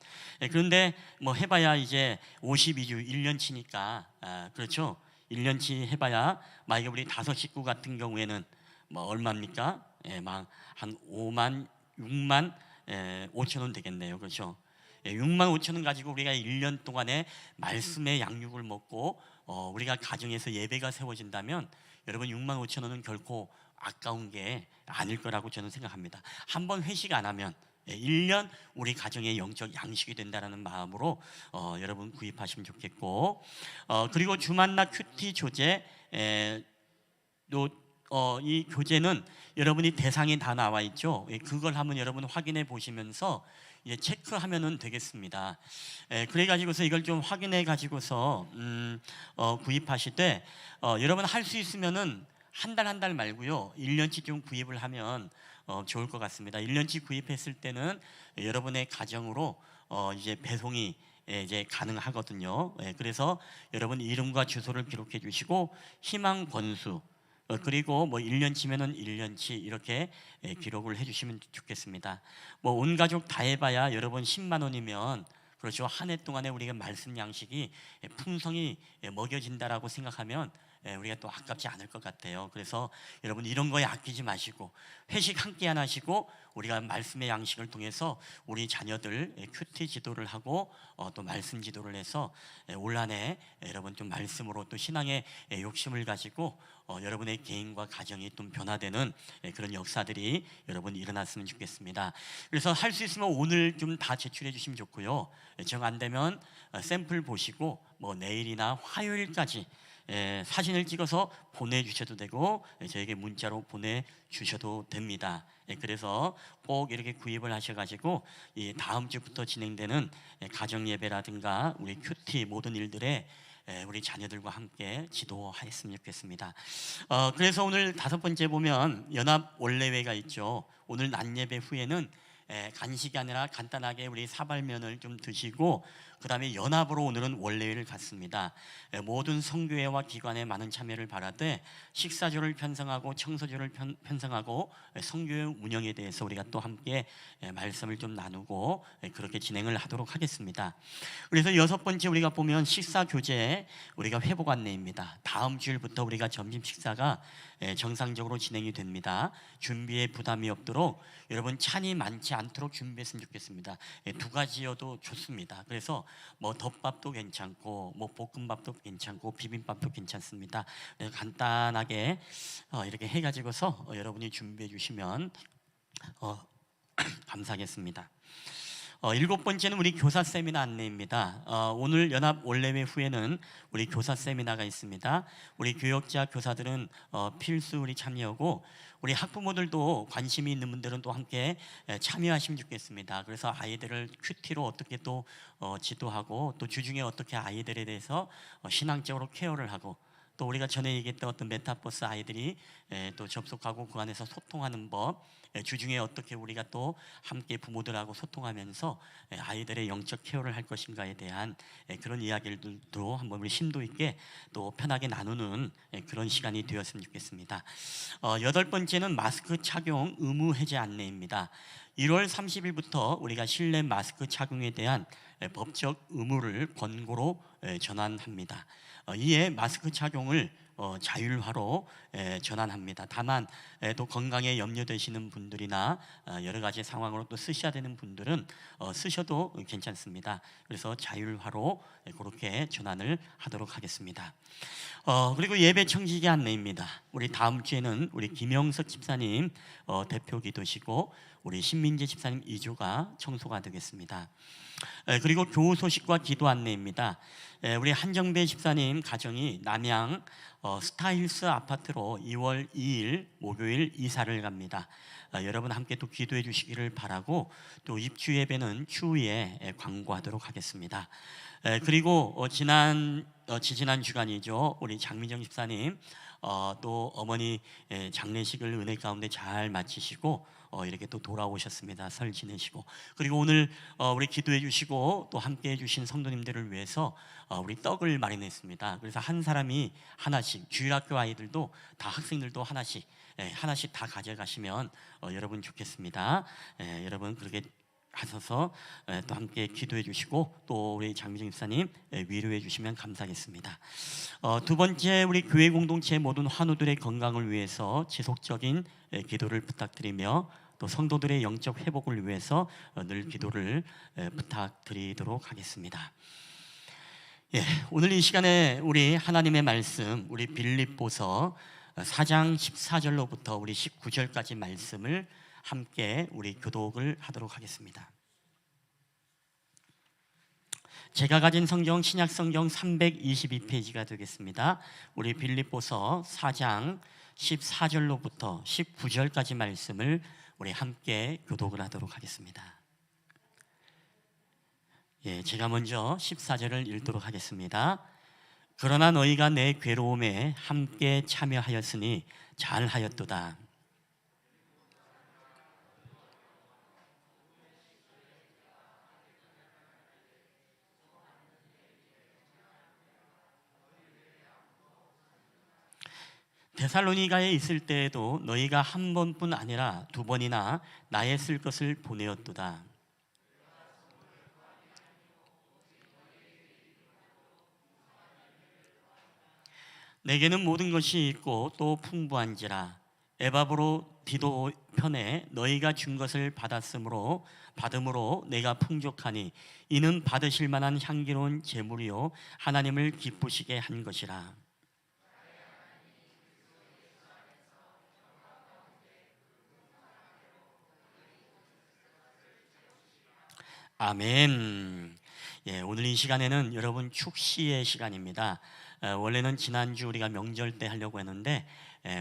그런데 해봐야 이제 52주 1년치니까 그렇죠. 1년치 해봐야 만약에 우리 5식구 같은 경우에는 얼마입니까? 한 5만 6만 5천 원 되겠네요. 그렇죠? 6만 5천 원 가지고 우리가 1년 동안에 말씀의 양육을 먹고 우리가 가정에서 예배가 세워진다면 여러분 6만 5천 원은 결코 아까운 게 아닐 거라고 저는 생각합니다. 한번 회식 안 하면 1년 우리 가정의 영적 양식이 된다는 마음으로 여러분 구입하시면 좋겠고, 그리고 주만나 큐티 조제, 이 교재는 여러분이 대상이 다 나와 있죠. 그걸 한번 여러분 확인해 보시면서 체크하면은 되겠습니다. 그래 가지고서 이걸 좀 확인해 가지고서 구입하실 때 여러분 할 수 있으면은 한 달 말고요 1년치 좀 구입을 하면 좋을 것 같습니다. 1년치 구입했을 때는 여러분의 가정으로 이제 배송이 이제 가능하거든요. 그래서 여러분 이름과 주소를 기록해 주시고 희망 권수, 그리고 뭐 1년치면은 1년치 이렇게 기록을 해주시면 좋겠습니다. 뭐 온 가족 다 해봐야 여러분 10만 원이면, 그렇죠, 한 해 동안에 우리가 말씀 양식이 풍성히 먹여진다라고 생각하면 우리가 또 아깝지 않을 것 같아요. 그래서 여러분 이런 거에 아끼지 마시고 회식 함께 안 하시고 우리가 말씀의 양식을 통해서 우리 자녀들 큐티 지도를 하고 또 말씀 지도를 해서 올 한 해 여러분 좀 말씀으로 또 신앙의 욕심을 가지고 여러분의 개인과 가정이 좀 변화되는 그런 역사들이 여러분 일어났으면 좋겠습니다. 그래서 할 수 있으면 오늘 좀 다 제출해 주시면 좋고요. 정 안 되면 샘플 보시고 뭐 내일이나 화요일까지 사진을 찍어서 보내주셔도 되고 저에게 문자로 보내주셔도 됩니다. 그래서 꼭 이렇게 구입을 하셔가지고 이 다음 주부터 진행되는 가정 예배라든가 우리 큐티 모든 일들에 우리 자녀들과 함께 지도하였으면 좋겠습니다. 그래서 오늘 5번째 보면 연합 원례회가 있죠. 오늘 낮 예배 후에는 간식이 아니라 간단하게 우리 사발면을 좀 드시고 그 다음에 연합으로 오늘은 원례회를 갖습니다. 모든 성교회와 기관에 많은 참여를 바라되 식사조를 편성하고 청소조를 편성하고 성교회 운영에 대해서 우리가 또 함께 말씀을 좀 나누고 그렇게 진행을 하도록 하겠습니다. 그래서 6번째 우리가 보면 식사교제 우리가 회복 안내입니다. 다음 주일부터 우리가 점심 식사가 정상적으로 진행이 됩니다. 준비에 부담이 없도록 여러분 찬이 많지 않도록 준비했으면 좋겠습니다. 2가지여도 좋습니다. 그래서 뭐 덮밥도 괜찮고 뭐 볶음밥도 괜찮고 비빔밥도 괜찮습니다. 간단하게 이렇게 해가지고서 여러분이 준비해 주시면 감사하겠습니다. 7번째는 우리 교사 세미나 안내입니다. 오늘 연합 원례회 후에는 우리 교사 세미나가 있습니다. 우리 교역자 교사들은 필수 우리 참여하고 우리 학부모들도 관심이 있는 분들은 또 함께 참여하시면 좋겠습니다. 그래서 아이들을 큐티로 어떻게 또 지도하고 또 주중에 어떻게 아이들에 대해서 신앙적으로 케어를 하고 또 우리가 전에 얘기했던 어떤 메타버스 아이들이 또 접속하고 그 안에서 소통하는 법, 주중에 어떻게 우리가 또 함께 부모들하고 소통하면서 아이들의 영적 케어를 할 것인가에 대한 그런 이야기들도 한번 우리 심도 있게 또 편하게 나누는 그런 시간이 되었으면 좋겠습니다. 8번째는 마스크 착용 의무 해제 안내입니다. 1월 30일부터 우리가 실내 마스크 착용에 대한 법적 의무를 권고로 전환합니다. 이에 마스크 착용을 자율화로 전환합니다. 다만 또 건강에 염려되시는 분들이나 여러 가지 상황으로 또 쓰셔야 되는 분들은 쓰셔도 괜찮습니다. 그래서 자율화로 그렇게 전환을 하도록 하겠습니다. 그리고 예배 청지기 안내입니다. 우리 다음 주에는 우리 김영석 집사님 대표 기도시고 우리 신민재 집사님 2조가 청소가 되겠습니다. 그리고 교우 소식과 기도 안내입니다. 우리 한정배 집사님 가정이 남양 스타힐스 아파트로 2월 2일 목요일 이사를 갑니다. 여러분 함께 또 기도해 주시기를 바라고 또 입주 예배는 추후에 광고하도록 하겠습니다. 그리고 지난 주간이죠. 우리 장민정 집사님 또 어머니 장례식을 은혜 가운데 잘 마치시고 이렇게 또 돌아오셨습니다. 설 지내시고 그리고 오늘 우리 기도해 주시고 또 함께 해 주신 성도님들을 위해서 우리 떡을 마련했습니다. 그래서 한 사람이 하나씩, 주일학교 아이들도 다 학생들도 하나씩 다 가져가시면 여러분 좋겠습니다. 여러분 그렇게 하셔서 또 함께 기도해 주시고 또 우리 장미정 집사님 위로해 주시면 감사하겠습니다. 2번째 우리 교회 공동체 모든 환우들의 건강을 위해서 지속적인 기도를 부탁드리며 또 성도들의 영적 회복을 위해서 늘 기도를 부탁드리도록 하겠습니다. 오늘 이 시간에 우리 하나님의 말씀 우리 빌립보서 4장 14절로부터 우리 19절까지 말씀을 함께 우리 교독을 하도록 하겠습니다. 제가 가진 성경 신약 성경 322페이지가 되겠습니다. 우리 빌립보서 4장 14절로부터 19절까지 말씀을 우리 함께 교독을 하도록 하겠습니다. 제가 먼저 14절을 읽도록 하겠습니다. 그러나 너희가 내 괴로움에 함께 참여하였으니 잘하였도다. 데살로니가에 있을 때에도 너희가 한 번뿐 아니라 두 번이나 나의 쓸 것을 보내었도다. 내게는 모든 것이 있고 또 풍부한지라. 에바브로 디도 편에 너희가 준 것을 받음으로 내가 풍족하니 이는 받으실 만한 향기로운 제물이요 하나님을 기쁘시게 한 것이라. 아멘. 오늘 이 시간에는 여러분 축시의 시간입니다. 원래는 지난주 우리가 명절 때 하려고 했는데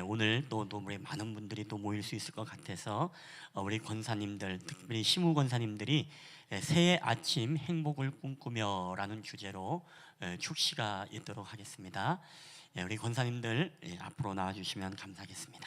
오늘 또 우리 많은 분들이 또 모일 수 있을 것 같아서 우리 권사님들, 특별히 시무 권사님들이 새해 아침 행복을 꿈꾸며라는 주제로 축시가 있도록 하겠습니다. 우리 권사님들 앞으로 나와주시면 감사하겠습니다.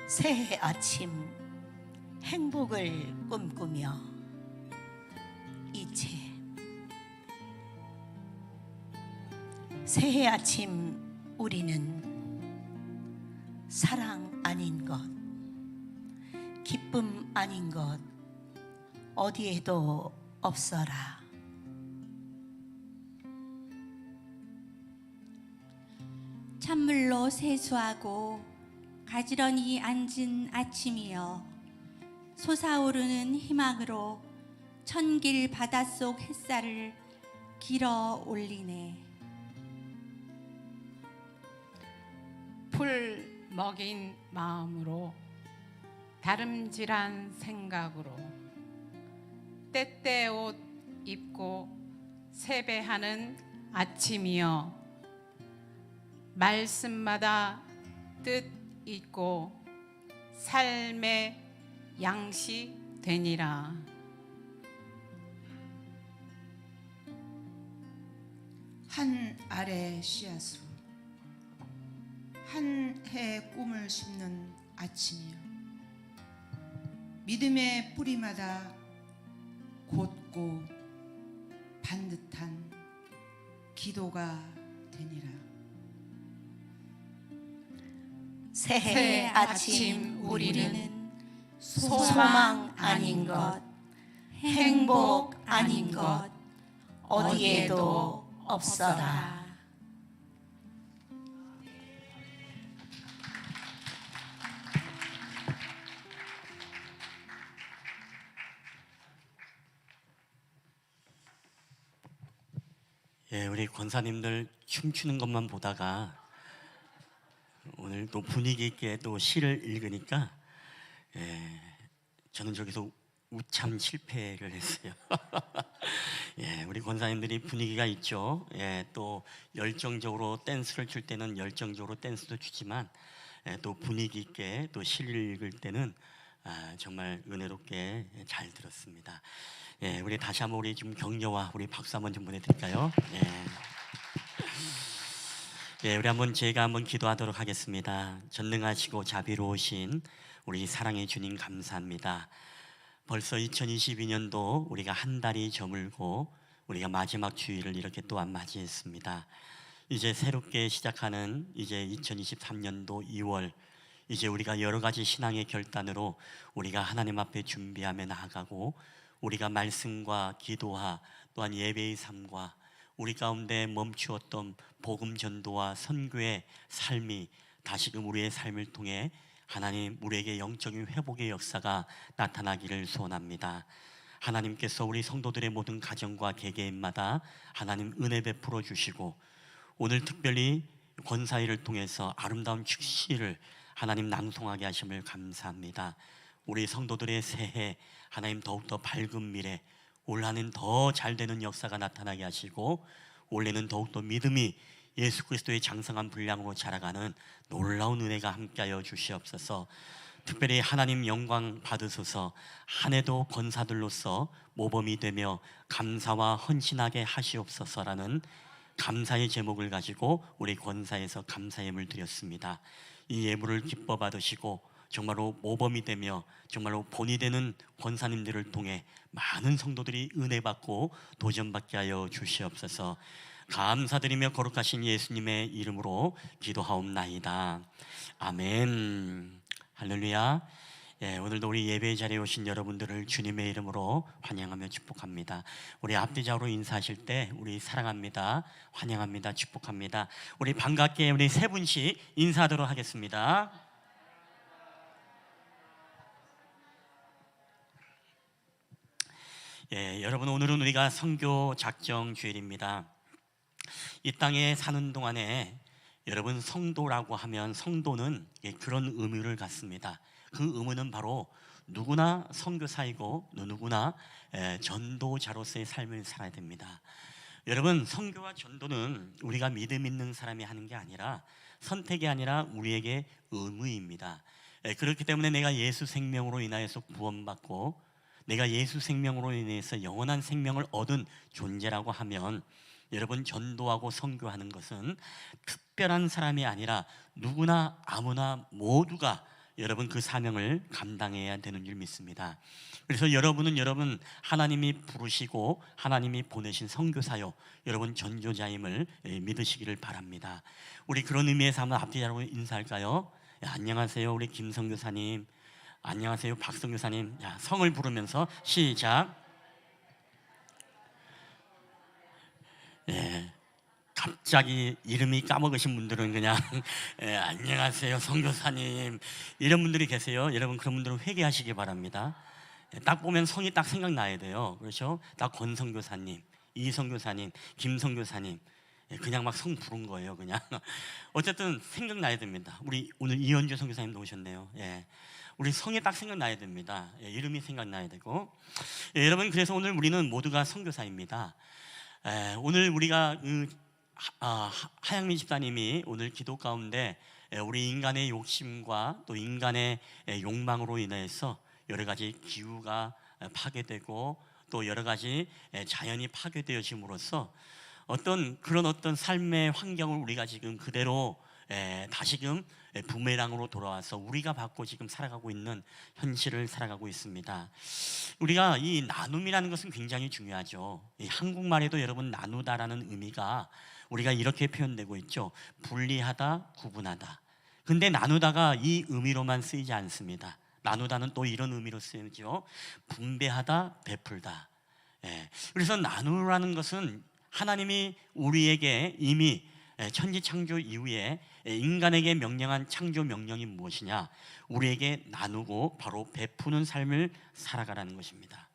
새해 아침 행복을 꿈꾸며 이체 새해 아침 우리는 사랑 아닌 것, 기쁨 아닌 것 어디에도 없어라. 찬물로 세수하고 가지런히 앉은 아침이여 솟아오르는 희망으로 천길 바닷속 햇살을 길어 올리네. 풀 먹인 마음으로 다름질한 생각으로 때때 옷 입고 세배하는 아침이여 말씀마다 뜻 있고 삶의 양식 되니라. 한 알의 씨앗으로 한 해의 꿈을 심는 아침이요 믿음의 뿌리마다 곧고 반듯한 기도가 되니라. 새해 아침 우리는 소망 아닌 것, 행복 아닌 것 어디에도 없어라. 우리 권사님들 춤추는 것만 보다가 오늘 또 분위기 있게 또 시를 읽으니까 저는 저기서 우참 실패를 했어요. 우리 권사님들이 분위기가 있죠. 또 열정적으로 댄스를 출 때는 열정적으로 댄스도 추지만 또 분위기 있게 또 시를 읽을 때는 정말 은혜롭게 잘 들었습니다. 우리 다시 한번 우리 좀 격려와 우리 박수 한번 좀 보내드릴까요? 우리 제가 한번 기도하도록 하겠습니다. 전능하시고 자비로우신 우리 사랑의 주님 감사합니다. 벌써 2022년도 우리가 한 달이 저물고 우리가 마지막 주일을 이렇게 또한 맞이했습니다. 이제 새롭게 시작하는 이제 2023년도 2월, 이제 우리가 여러 가지 신앙의 결단으로 우리가 하나님 앞에 준비하며 나아가고 우리가 말씀과 기도와 또한 예배의 삶과 우리 가운데 멈추었던 복음 전도와 선교의 삶이 다시금 우리의 삶을 통해 하나님 우리에게 영적인 회복의 역사가 나타나기를 소원합니다. 하나님께서 우리 성도들의 모든 가정과 개개인마다 하나님 은혜 베풀어 주시고 오늘 특별히 권사일을 통해서 아름다운 축시를 하나님 낭송하게 하심을 감사합니다. 우리 성도들의 새해 하나님 더욱더 밝은 미래, 올 한해는 더 잘되는 역사가 나타나게 하시고 올해는 더욱더 믿음이 예수 그리스도의 장성한 분량으로 자라가는 놀라운 은혜가 함께하여 주시옵소서. 특별히 하나님 영광 받으소서. 한 해도 권사들로서 모범이 되며 감사와 헌신하게 하시옵소서라는 감사의 제목을 가지고 우리 권사에서 감사 예물 드렸습니다. 이 예물을 기뻐 받으시고 정말로 모범이 되며 정말로 본이 되는 권사님들을 통해 많은 성도들이 은혜 받고 도전받게 하여 주시옵소서. 감사드리며 거룩하신 예수님의 이름으로 기도하옵나이다. 아멘. 할렐루야. 오늘도 우리 예배 자리에 오신 여러분들을 주님의 이름으로 환영하며 축복합니다. 우리 앞뒤좌우로 인사하실 때 우리 사랑합니다, 환영합니다, 축복합니다. 우리 반갑게 우리 세 분씩 인사하도록 하겠습니다. 여러분, 오늘은 우리가 선교 작정 주일입니다. 이 땅에 사는 동안에 여러분, 성도라고 하면 성도는 그런 의미를 갖습니다. 그 의미는 바로 누구나 선교사이고 누구나 전도자로서의 삶을 살아야 됩니다. 여러분, 선교와 전도는 우리가 믿음 있는 사람이 하는 게 아니라 선택이 아니라 우리에게 의무입니다. 그렇기 때문에 내가 예수 생명으로 인하여서 구원받고 내가 예수 생명으로 인해서 영원한 생명을 얻은 존재라고 하면 여러분, 전도하고 선교하는 것은 특별한 사람이 아니라 누구나 아무나 모두가 여러분 그 사명을 감당해야 되는 줄 믿습니다. 그래서 여러분은 여러분 하나님이 부르시고 하나님이 보내신 선교사요, 여러분 전도자임을 믿으시기를 바랍니다. 우리 그런 의미에서 한번 앞뒤자로 인사할까요? 안녕하세요 우리 김선교사님, 안녕하세요 박선교사님. 성을 부르면서 시작. 갑자기 이름이 까먹으신 분들은 그냥 안녕하세요 선교사님 이런 분들이 계세요. 여러분, 그런 분들은 회개하시기 바랍니다. 딱 보면 성이 딱 생각나야 돼요. 그렇죠? 딱 권선교사님, 이선교사님, 김선교사님, 그냥 막 성 부른 거예요. 그냥 어쨌든 생각나야 됩니다. 우리 오늘 이현주 선교사님도 오셨네요. 우리 성이 딱 생각나야 됩니다. 이름이 생각나야 되고. 여러분, 그래서 오늘 우리는 모두가 선교사입니다. 오늘 우리가 하양민 집사님이 오늘 기도 가운데 우리 인간의 욕심과 또 인간의 욕망으로 인해서 여러 가지 기후가 파괴되고 또 여러 가지 자연이 파괴되어짐으로써 어떤 삶의 환경을 우리가 지금 그대로 다시금 부메랑으로 돌아와서 우리가 받고 지금 살아가고 있는 현실을 살아가고 있습니다. 우리가 이 나눔이라는 것은 굉장히 중요하죠. 이 한국말에도 여러분 나누다라는 의미가 우리가 이렇게 표현되고 있죠. 분리하다, 구분하다. 근데 나누다가 이 의미로만 쓰이지 않습니다. 나누다는 또 이런 의미로 쓰이죠. 분배하다, 베풀다. 그래서 나누라는 것은 하나님이 우리에게 이미 천지 창조 이후에 인간에게 명령한 창조 명령이 무엇이냐? 우리에게 나누고 바로 베푸는 삶을 살아가라는 것입니다.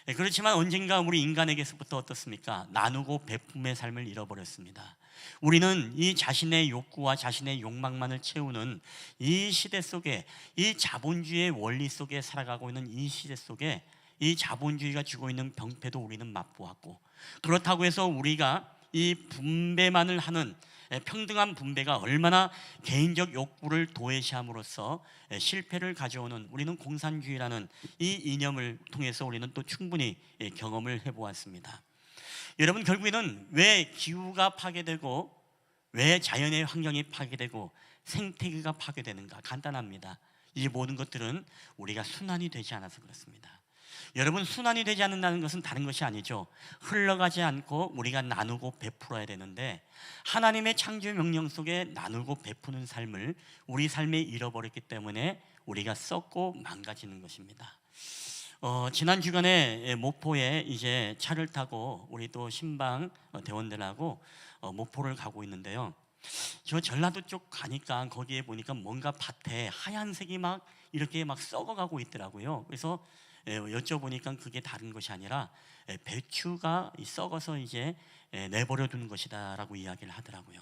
그렇지만 언젠가 우리 인간에게서부터 어떻습니까? 나누고 베품의 삶을 잃어버렸습니다. 우리는 이 자신의 욕구와 자신의 욕망만을 채우는 이 시대 속에, 이 자본주의의 원리 속에 살아가고 있는 이 시대 속에 이 자본주의가 주고 있는 병폐도 우리는 맛보았고, 그렇다고 해서 우리가 이 분배만을 하는 평등한 분배가 얼마나 개인적 욕구를 도외시함으로써 실패를 가져오는, 우리는 공산주의라는 이 이념을 통해서 우리는 또 충분히 경험을 해보았습니다. 여러분, 결국에는 왜 기후가 파괴되고 왜 자연의 환경이 파괴되고 생태계가 파괴되는가? 간단합니다. 이 모든 것들은 우리가 순환이 되지 않아서 그렇습니다. 여러분, 순환이 되지 않는다는 것은 다른 것이 아니죠. 흘러가지 않고 우리가 나누고 베풀어야 되는데, 하나님의 창조 명령 속에 나누고 베푸는 삶을 우리 삶에 잃어버렸기 때문에 우리가 썩고 망가지는 것입니다. 지난 주간에 목포에 이제 차를 타고 우리 또 신방 대원들하고 목포를 가고 있는데요. 저 전라도 쪽 가니까 거기에 보니까 뭔가 밭에 하얀색이 막 이렇게 막 썩어가고 있더라고요. 그래서 여쭤보니까 그게 다른 것이 아니라 배추가 썩어서 이제 내버려 두는 것이다라고 이야기를 하더라고요.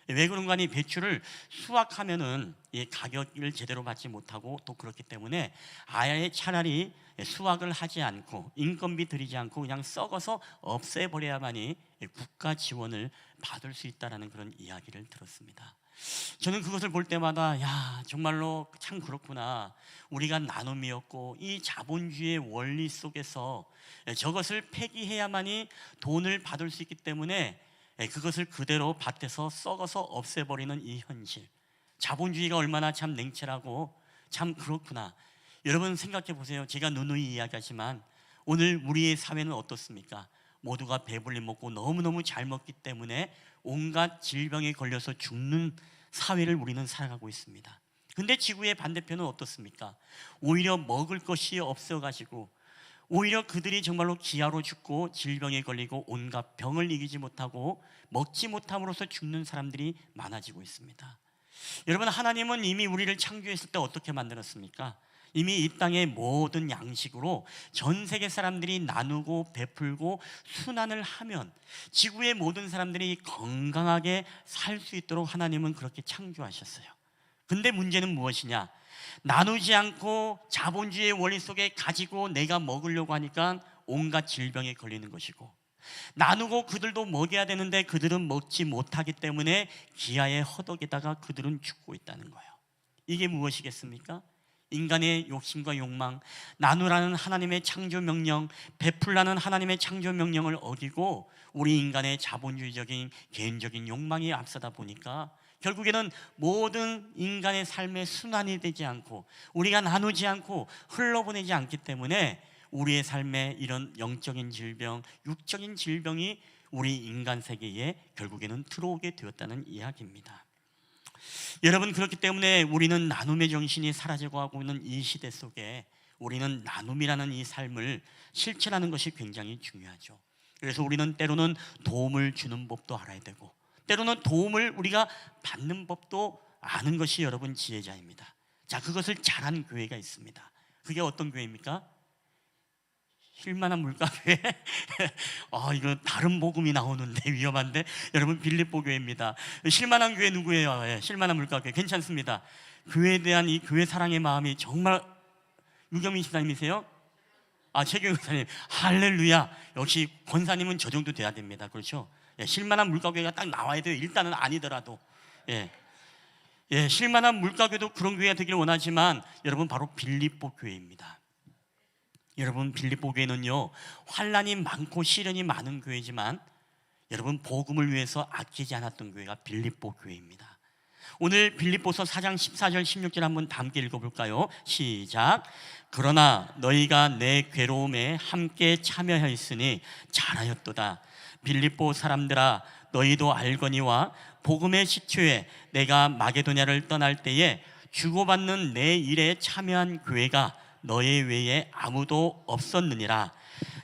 왜 그런가 하니 배추를 수확하면은 가격을 제대로 받지 못하고 또 그렇기 때문에 아예 차라리 수확을 하지 않고 인건비 들이지 않고 그냥 썩어서 없애버려야만이 국가 지원을 받을 수 있다라는 그런 이야기를 들었습니다. 저는 그것을 볼 때마다 야, 정말로 참 그렇구나. 우리가 나눔이었고 이 자본주의의 원리 속에서 저것을 폐기해야만이 돈을 받을 수 있기 때문에 그것을 그대로 밭에서 썩어서 없애버리는 이 현실, 자본주의가 얼마나 참 냉철하고 참 그렇구나. 여러분 생각해 보세요. 제가 누누이 이야기하지만 오늘 우리의 사회는 어떻습니까? 모두가 배불리 먹고 너무너무 잘 먹기 때문에 온갖 질병에 걸려서 죽는 사회를 우리는 살아가고 있습니다. 근데 지구의 반대편은 어떻습니까? 오히려 먹을 것이 없어가지고 오히려 그들이 정말로 기아로 죽고 질병에 걸리고 온갖 병을 이기지 못하고 먹지 못함으로써 죽는 사람들이 많아지고 있습니다. 여러분, 하나님은 이미 우리를 창조했을 때 어떻게 만들었습니까? 이미 이 땅의 모든 양식으로 전 세계 사람들이 나누고 베풀고 순환을 하면 지구의 모든 사람들이 건강하게 살 수 있도록 하나님은 그렇게 창조하셨어요. 근데 문제는 무엇이냐? 나누지 않고 자본주의의 원리 속에 가지고 내가 먹으려고 하니까 온갖 질병에 걸리는 것이고, 나누고 그들도 먹여야 되는데 그들은 먹지 못하기 때문에 기아의 허덕에다가 그들은 죽고 있다는 거예요. 이게 무엇이겠습니까? 인간의 욕심과 욕망, 나누라는 하나님의 창조 명령, 베풀라는 하나님의 창조 명령을 어기고 우리 인간의 자본주의적인 개인적인 욕망이 앞서다 보니까 결국에는 모든 인간의 삶의 순환이 되지 않고 우리가 나누지 않고 흘러보내지 않기 때문에 우리의 삶에 이런 영적인 질병, 육적인 질병이 우리 인간 세계에 결국에는 들어오게 되었다는 이야기입니다. 여러분, 그렇기 때문에 우리는 나눔의 정신이 사라져가고 있는 이 시대 속에 우리는 나눔이라는 이 삶을 실천하는 것이 굉장히 중요하죠. 그래서 우리는 때로는 도움을 주는 법도 알아야 되고 때로는 도움을 우리가 받는 법도 아는 것이 여러분 지혜자입니다. 자, 그것을 잘한 교회가 있습니다. 그게 어떤 교회입니까? 쉴만한 물가교회. 이거 다른 복음이 나오는데 위험한데, 여러분 빌립보 교회입니다. 쉴만한 교회 누구예요? 쉴만한 물가교회 괜찮습니다. 교회에 대한 이 교회 사랑의 마음이 정말. 유경민 집사님이세요? 최경희 목사님. 할렐루야. 역시 권사님은 저 정도 돼야 됩니다. 그렇죠? 쉴만한 물가교회가 딱 나와야 돼요. 일단은 아니더라도. 쉴만한 물가교회도 그런 교회가 되길 원하지만 여러분, 바로 빌립보 교회입니다. 여러분, 빌립보 교회는요, 환난이 많고 시련이 많은 교회지만 여러분, 복음을 위해서 아끼지 않았던 교회가 빌립보 교회입니다. 오늘 빌립보서 4장 14절 16절 한번 다 함께 읽어볼까요? 시작. 그러나 너희가 내 괴로움에 함께 참여하였으니 잘하였도다. 빌립보 사람들아, 너희도 알거니와 복음의 시초에 내가 마게도냐를 떠날 때에 주고받는 내 일에 참여한 교회가 너희 외에 아무도 없었느니라.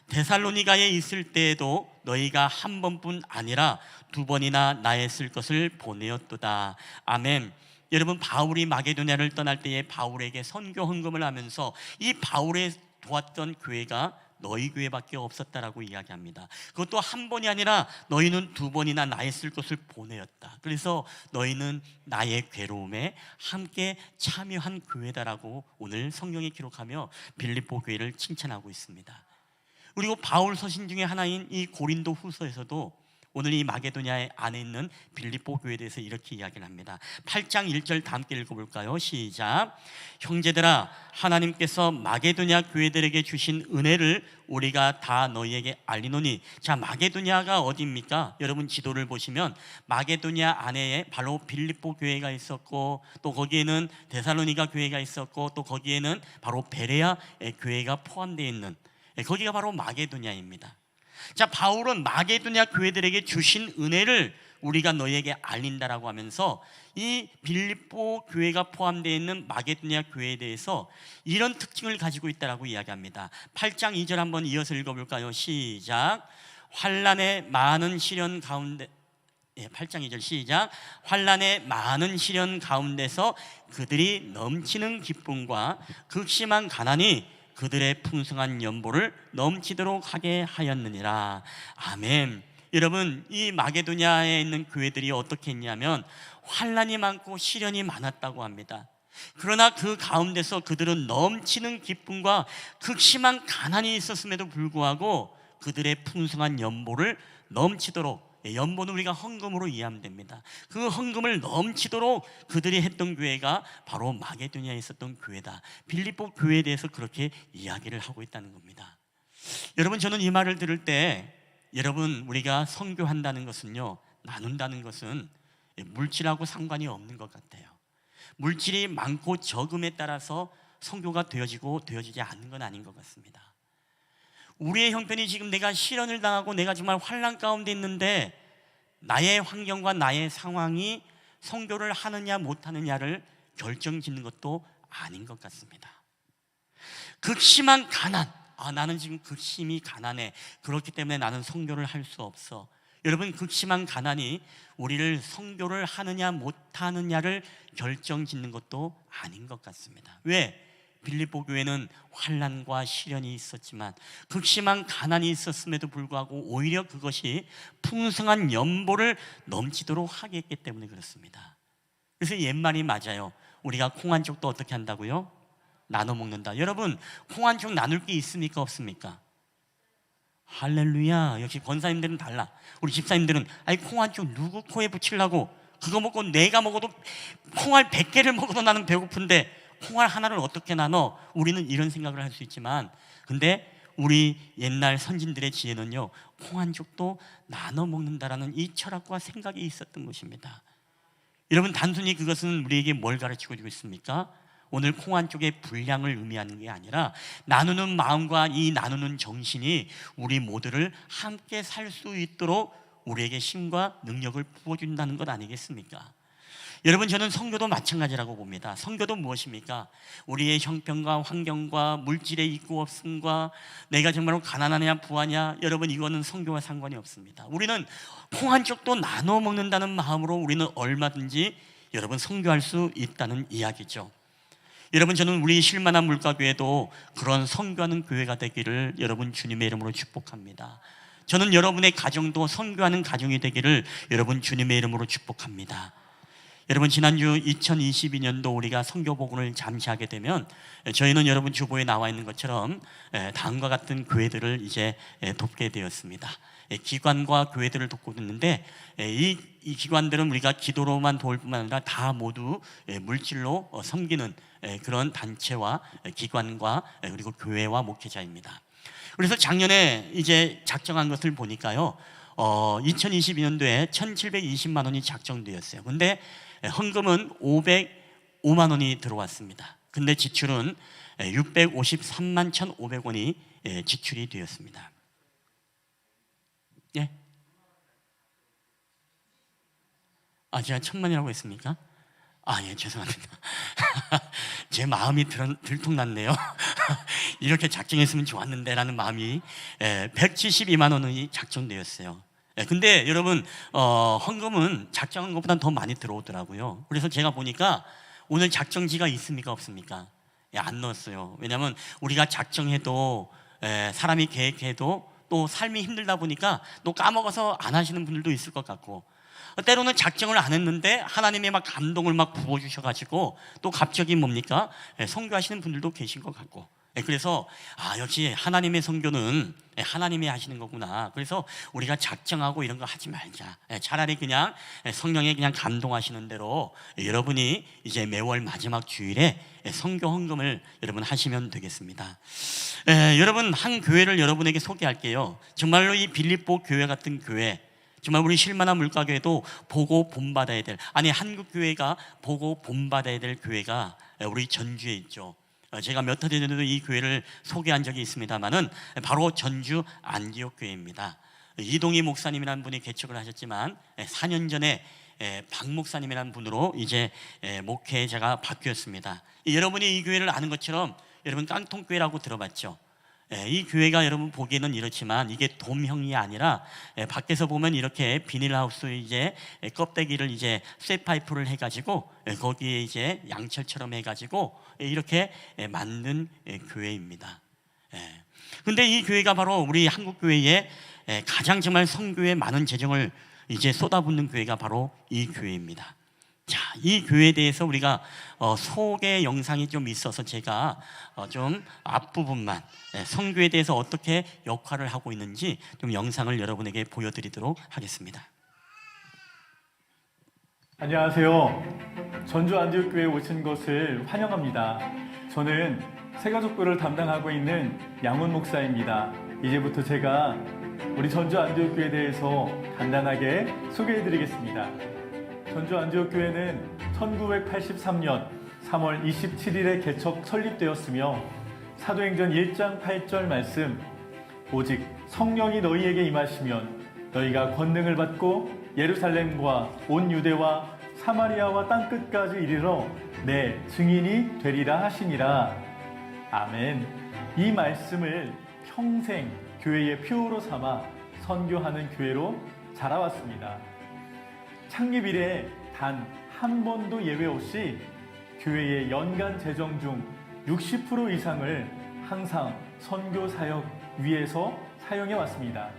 데살로니가에 있을 때에도 너희가 한 번뿐 아니라 두 번이나 나에 쓸 것을 보내었도다. 아멘. 여러분, 바울이 마게도냐를 떠날 때에 바울에게 선교 헌금을 하면서 이 바울의 도왔던 교회가 너희 교회밖에 없었다라고 이야기합니다. 그것도 한 번이 아니라 너희는 두 번이나 나의 쓸 것을 보내었다. 그래서 너희는 나의 괴로움에 함께 참여한 교회다라고 오늘 성경에 기록하며 빌립보 교회를 칭찬하고 있습니다. 그리고 바울 서신 중에 하나인 이 고린도 후서에서도 오늘 이 마게도냐 안에 있는 빌립보 교회에 대해서 이렇게 이야기를 합니다. 8장 1절 다 함께 읽어볼까요? 시작. 형제들아, 하나님께서 마게도냐 교회들에게 주신 은혜를 우리가 다 너희에게 알리노니. 자, 마게도냐가 어디입니까? 여러분 지도를 보시면 마게도냐 안에 바로 빌립보 교회가 있었고, 또 거기에는 데살로니가 교회가 있었고, 또 거기에는 바로 베레아 교회가 포함되어 있는, 거기가 바로 마게도냐입니다. 자, 바울은 마게도냐 교회들에게 주신 은혜를 우리가 너희에게 알린다라고 하면서 이 빌립보 교회가 포함되어 있는 마게도냐 교회에 대해서 이런 특징을 가지고 있다라고 이야기합니다. 8장 2절 한번 이어서 읽어볼까요? 시작. 환난의 많은 시련 가운데 8장 2절 시작. 환난의 많은 시련 가운데서 그들이 넘치는 기쁨과 극심한 가난이 그들의 풍성한 연보를 넘치도록 하게 하였느니라. 아멘. 여러분, 이 마게도냐에 있는 교회들이 어떻게 했냐면 환난이 많고 시련이 많았다고 합니다. 그러나 그 가운데서 그들은 넘치는 기쁨과 극심한 가난이 있었음에도 불구하고 그들의 풍성한 연보를 넘치도록, 연보는 우리가 헌금으로 이해하면 됩니다. 그 헌금을 넘치도록 그들이 했던 교회가 바로 마게도냐에 있었던 교회다. 빌립보 교회에 대해서 그렇게 이야기를 하고 있다는 겁니다. 여러분, 저는 이 말을 들을 때, 여러분, 우리가 선교한다는 것은요, 나눈다는 것은 물질하고 상관이 없는 것 같아요. 물질이 많고 적음에 따라서 선교가 되어지고 되어지지 않는 건 아닌 것 같습니다. 우리의 형편이 지금 내가 시련을 당하고 내가 정말 환난 가운데 있는데 나의 환경과 나의 상황이 선교를 하느냐 못하느냐를 결정짓는 것도 아닌 것 같습니다. 극심한 가난, 나는 지금 극심히 가난해, 그렇기 때문에 나는 선교를 할 수 없어. 여러분, 극심한 가난이 우리를 선교를 하느냐 못하느냐를 결정짓는 것도 아닌 것 같습니다. 왜? 빌립보 교회는 환난과 시련이 있었지만 극심한 가난이 있었음에도 불구하고 오히려 그것이 풍성한 연보를 넘치도록 하게 했기 때문에 그렇습니다. 그래서 옛말이 맞아요. 우리가 콩 한 쪽도 어떻게 한다고요? 나눠 먹는다. 여러분, 콩 한 쪽 나눌 게 있습니까 없습니까? 할렐루야. 역시 권사님들은 달라. 우리 집사님들은 콩 한 쪽 누구 코에 붙이려고, 그거 먹고 내가 먹어도 콩알 100개를 먹어도 나는 배고픈데 콩알 하나를 어떻게 나눠? 우리는 이런 생각을 할 수 있지만, 근데 우리 옛날 선진들의 지혜는요, 콩 한 쪽도 나눠 먹는다라는 이 철학과 생각이 있었던 것입니다. 여러분, 단순히 그것은 우리에게 뭘 가르치고 있습니까? 오늘 콩 한 쪽의 분량을 의미하는 게 아니라 나누는 마음과 이 나누는 정신이 우리 모두를 함께 살 수 있도록 우리에게 힘과 능력을 부어준다는 것 아니겠습니까? 여러분, 저는 선교도 마찬가지라고 봅니다. 선교도 무엇입니까? 우리의 형편과 환경과 물질의 있고 없음과 내가 정말로 가난하냐 부하냐, 여러분, 이거는 선교와 상관이 없습니다. 우리는 콩 한 쪽도 나눠 먹는다는 마음으로 우리는 얼마든지 여러분 선교할 수 있다는 이야기죠. 여러분, 저는 우리 실만한 물가교회도 그런 선교하는 교회가 되기를 여러분 주님의 이름으로 축복합니다. 저는 여러분의 가정도 선교하는 가정이 되기를 여러분 주님의 이름으로 축복합니다. 여러분, 지난주 2022년도 우리가 선교 복음을 잠시 하게 되면 저희는 여러분 주보에 나와 있는 것처럼 다음과 같은 교회들을 이제 돕게 되었습니다. 기관과 교회들을 돕고 있는데 이 기관들은 우리가 기도로만 도울 뿐만 아니라 다 모두 물질로 섬기는 그런 단체와 기관과 그리고 교회와 목회자입니다. 그래서 작년에 이제 작정한 것을 보니까요, 2022년도에 1,720만 원이 작정되었어요. 근데 헌금은 505만 원이 들어왔습니다. 근데 지출은 653만 1,500원이 지출이 되었습니다. 예? 제가 1,000만이라고 했습니까? 예, 죄송합니다. 제 마음이 들통났네요. 이렇게 작정했으면 좋았는데 라는 마음이 172만 원이 작정되었어요. 근데 여러분, 헌금은 작정한 것보다 더 많이 들어오더라고요. 그래서 제가 보니까 오늘 작정지가 있습니까 없습니까? 안 넣었어요. 왜냐하면 우리가 작정해도 사람이 계획해도 또 삶이 힘들다 보니까 또 까먹어서 안 하시는 분들도 있을 것 같고, 때로는 작정을 안 했는데 하나님의 막 감동을 막 부어주셔가지고 또 갑자기 뭡니까? 선교하시는 분들도 계신 것 같고, 그래서 역시 하나님의 선교는 하나님이 하시는 거구나. 그래서 우리가 작정하고 이런 거 하지 말자. 차라리 그냥 성령에 그냥 감동하시는 대로 여러분이 이제 매월 마지막 주일에 선교 헌금을 여러분 하시면 되겠습니다. 여러분, 한 교회를 여러분에게 소개할게요. 정말로 이 빌립보 교회 같은 교회, 정말 우리 실만한 물가교회도 보고 본받아야 될, 아니 한국 교회가 보고 본받아야 될 교회가 우리 전주에 있죠. 제가 몇 해 전에도 이 교회를 소개한 적이 있습니다만은 바로 전주 안디옥 교회입니다. 이동희 목사님이라는 분이 개척을 하셨지만 4년 전에 박 목사님이라는 분으로 이제 목회자가 바뀌었습니다. 여러분이 이 교회를 아는 것처럼 여러분 깡통교회라고 들어봤죠? 이 교회가 여러분 보기에는 이렇지만 이게 돔형이 아니라 밖에서 보면 이렇게 비닐하우스 이제 껍데기를 이제 쇠파이프를 해가지고 거기에 이제 양철처럼 해가지고 이렇게 만든 교회입니다. 근데 이 교회가 바로 우리 한국 교회에 가장 정말 선교에 많은 재정을 이제 쏟아붓는 교회가 바로 이 교회입니다. 자, 이 교회에 대해서 우리가 소개 영상이 좀 있어서 제가 좀 앞부분만 선교에 대해서 어떻게 역할을 하고 있는지 좀 영상을 여러분에게 보여드리도록 하겠습니다. 안녕하세요. 전주 안디옥 교회에 오신 것을 환영합니다. 저는 새가족부를 담당하고 있는 양훈 목사입니다. 이제부터 제가 우리 전주 안디옥 교회에 대해서 간단하게 소개해드리겠습니다. 전주 안디옥 교회는 1983년 3월 27일에 개척 설립되었으며 사도행전 1장 8절 말씀, 오직 성령이 너희에게 임하시면 너희가 권능을 받고 예루살렘과 온 유대와 사마리아와 땅끝까지 이르러 내 증인이 되리라 하시니라. 아멘. 이 말씀을 평생 교회의 표어로 삼아 선교하는 교회로 자라왔습니다. 창립 이래 단 한 번도 예외 없이 교회의 연간 재정 중 60% 이상을 항상 선교 사역 위해서 사용해 왔습니다.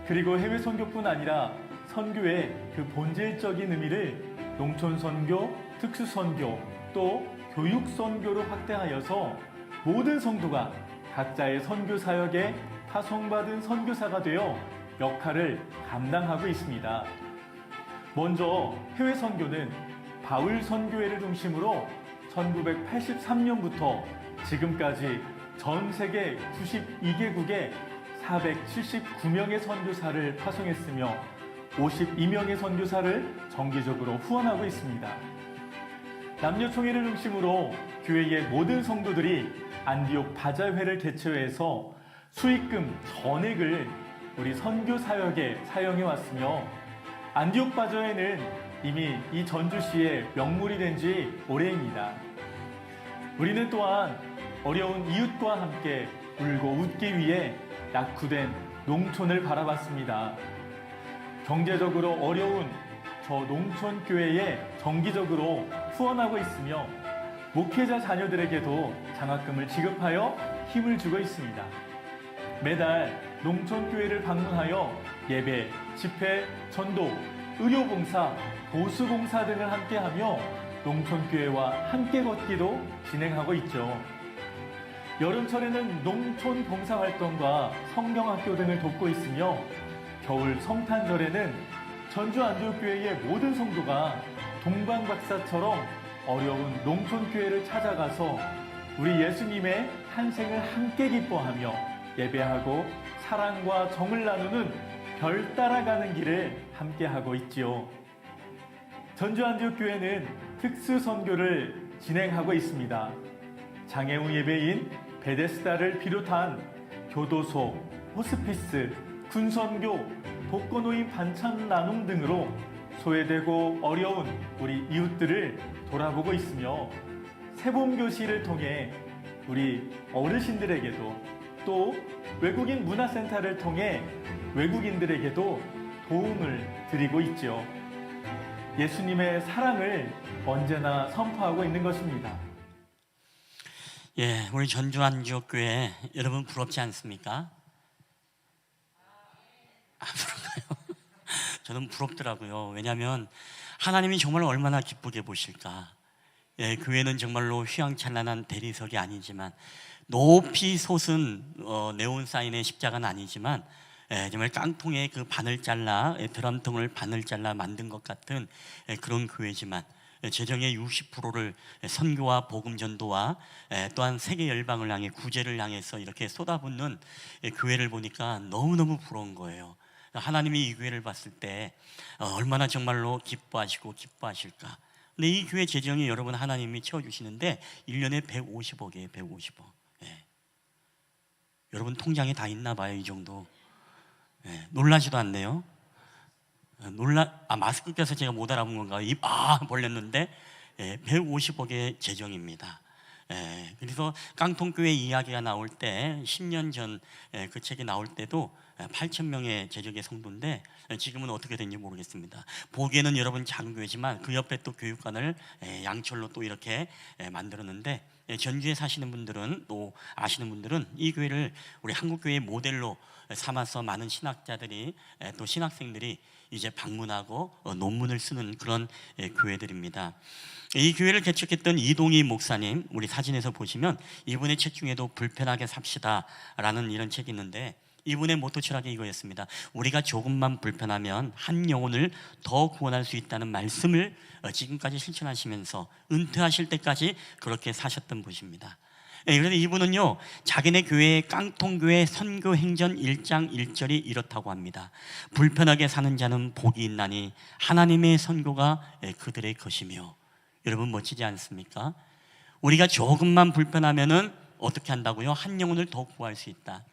그리고 해외 선교뿐 아니라 선교의 그 본질적인 의미를 농촌 선교, 특수 선교, 또 교육 선교로 확대하여서 모든 성도가 각자의 선교 사역에 파송받은 선교사가 되어 역할을 감당하고 있습니다. 먼저 해외 선교는 바울 선교회를 중심으로 1983년부터 지금까지 전 세계 92개국에 479명의 선교사를 파송했으며 52명의 선교사를 정기적으로 후원하고 있습니다. 남녀총회를 중심으로 교회의 모든 성도들이 안디옥 바자회를 개최해서 수익금 전액을 우리 선교 사역에 사용해 왔으며, 안디옥 바자회는 이미 이 전주시의 명물이 된 지 오래입니다. 우리는 또한 어려운 이웃과 함께 울고 웃기 위해 낙후된 농촌을 바라봤습니다. 경제적으로 어려운 저 농촌 교회에 정기적으로 후원하고 있으며 목회자 자녀들에게도 장학금을 지급하여 힘을 주고 있습니다. 매달 농촌 교회를 방문하여 예배, 집회, 전도, 의료봉사, 보수봉사 등을 함께하며 농촌교회와 함께 걷기도 진행하고 있죠. 여름철에는 농촌 봉사활동과 성경학교 등을 돕고 있으며 겨울 성탄절에는 전주 안디옥교회의 모든 성도가 동방박사처럼 어려운 농촌교회를 찾아가서 우리 예수님의 탄생을 함께 기뻐하며 예배하고 사랑과 정을 나누는 별 따라가는 길을 함께하고 있지요. 전주 안디옥교회는 특수 선교를 진행하고 있습니다. 장애 후 예배인 베데스다를 비롯한 교도소, 호스피스, 군선교, 독거노인 반찬 나눔 등으로 소외되고 어려운 우리 이웃들을 돌아보고 있으며 세봄교실을 통해 우리 어르신들에게도 또 외국인 문화센터를 통해 외국인들에게도 도움을 드리고 있죠. 예수님의 사랑을 언제나 선포하고 있는 것입니다. 예, 우리 전주 안지옥교회 여러분 부럽지 않습니까? 부러워요. 저는 부럽더라고요. 왜냐하면 하나님이 정말 얼마나 기쁘게 보실까. 예, 교회는 정말로 휘황찬란한 대리석이 아니지만, 높이 솟은 네온 사인의 십자가는 아니지만, 정말 깡통에 그 바늘 잘라, 드럼통을 바늘 잘라 만든 것 같은 그런 교회지만, 재정의 60%를 선교와 복음 전도와 또한 세계 열방을 향해 구제를 향해서 이렇게 쏟아붓는 교회를 보니까 너무너무 부러운 거예요. 하나님이 이 교회를 봤을 때 얼마나 정말로 기뻐하실까. 근데 이 교회 재정이 여러분 하나님이 채워주시는데 1년에 150억이에요. 150억. 예. 여러분 통장에 다 있나 봐요. 이 정도. 예. 놀라지도 않네요. 마스크 껴서 제가 못 알아본 건가? 입 벌렸는데 150억의 재정입니다. 그래서 깡통교회 이야기가 나올 때 10년 전 그 책이 나올 때도 8,000명의 제적의 성도인데 지금은 어떻게 된지 모르겠습니다. 보기에는 여러분 작은 교회지만 그 옆에 또 교육관을 양철로 또 이렇게 만들었는데, 전주에 사시는 분들은 또 아시는 분들은 이 교회를 우리 한국교회의 모델로 삼아서 많은 신학자들이 또 신학생들이 이제 방문하고 논문을 쓰는 그런 교회들입니다. 이 교회를 개척했던 이동희 목사님, 우리 사진에서 보시면 이분의 책 중에도 불편하게 삽시다 라는 이런 책이 있는데, 이분의 모토 철학이 이거였습니다. 우리가 조금만 불편하면 한 영혼을 더 구원할 수 있다는 말씀을 지금까지 실천하시면서 은퇴하실 때까지 그렇게 사셨던 분이십니다. 그래서 이분은요, 자기네 교회의 깡통교회 선교행전 1장 1절이 이렇다고 합니다. 불편하게 사는 자는 복이 있나니 하나님의 선교가 그들의 것이며. 여러분 멋지지 않습니까? 우리가 조금만 불편하면은 어떻게 한다고요? 한 영혼을 더 구할 수 있다.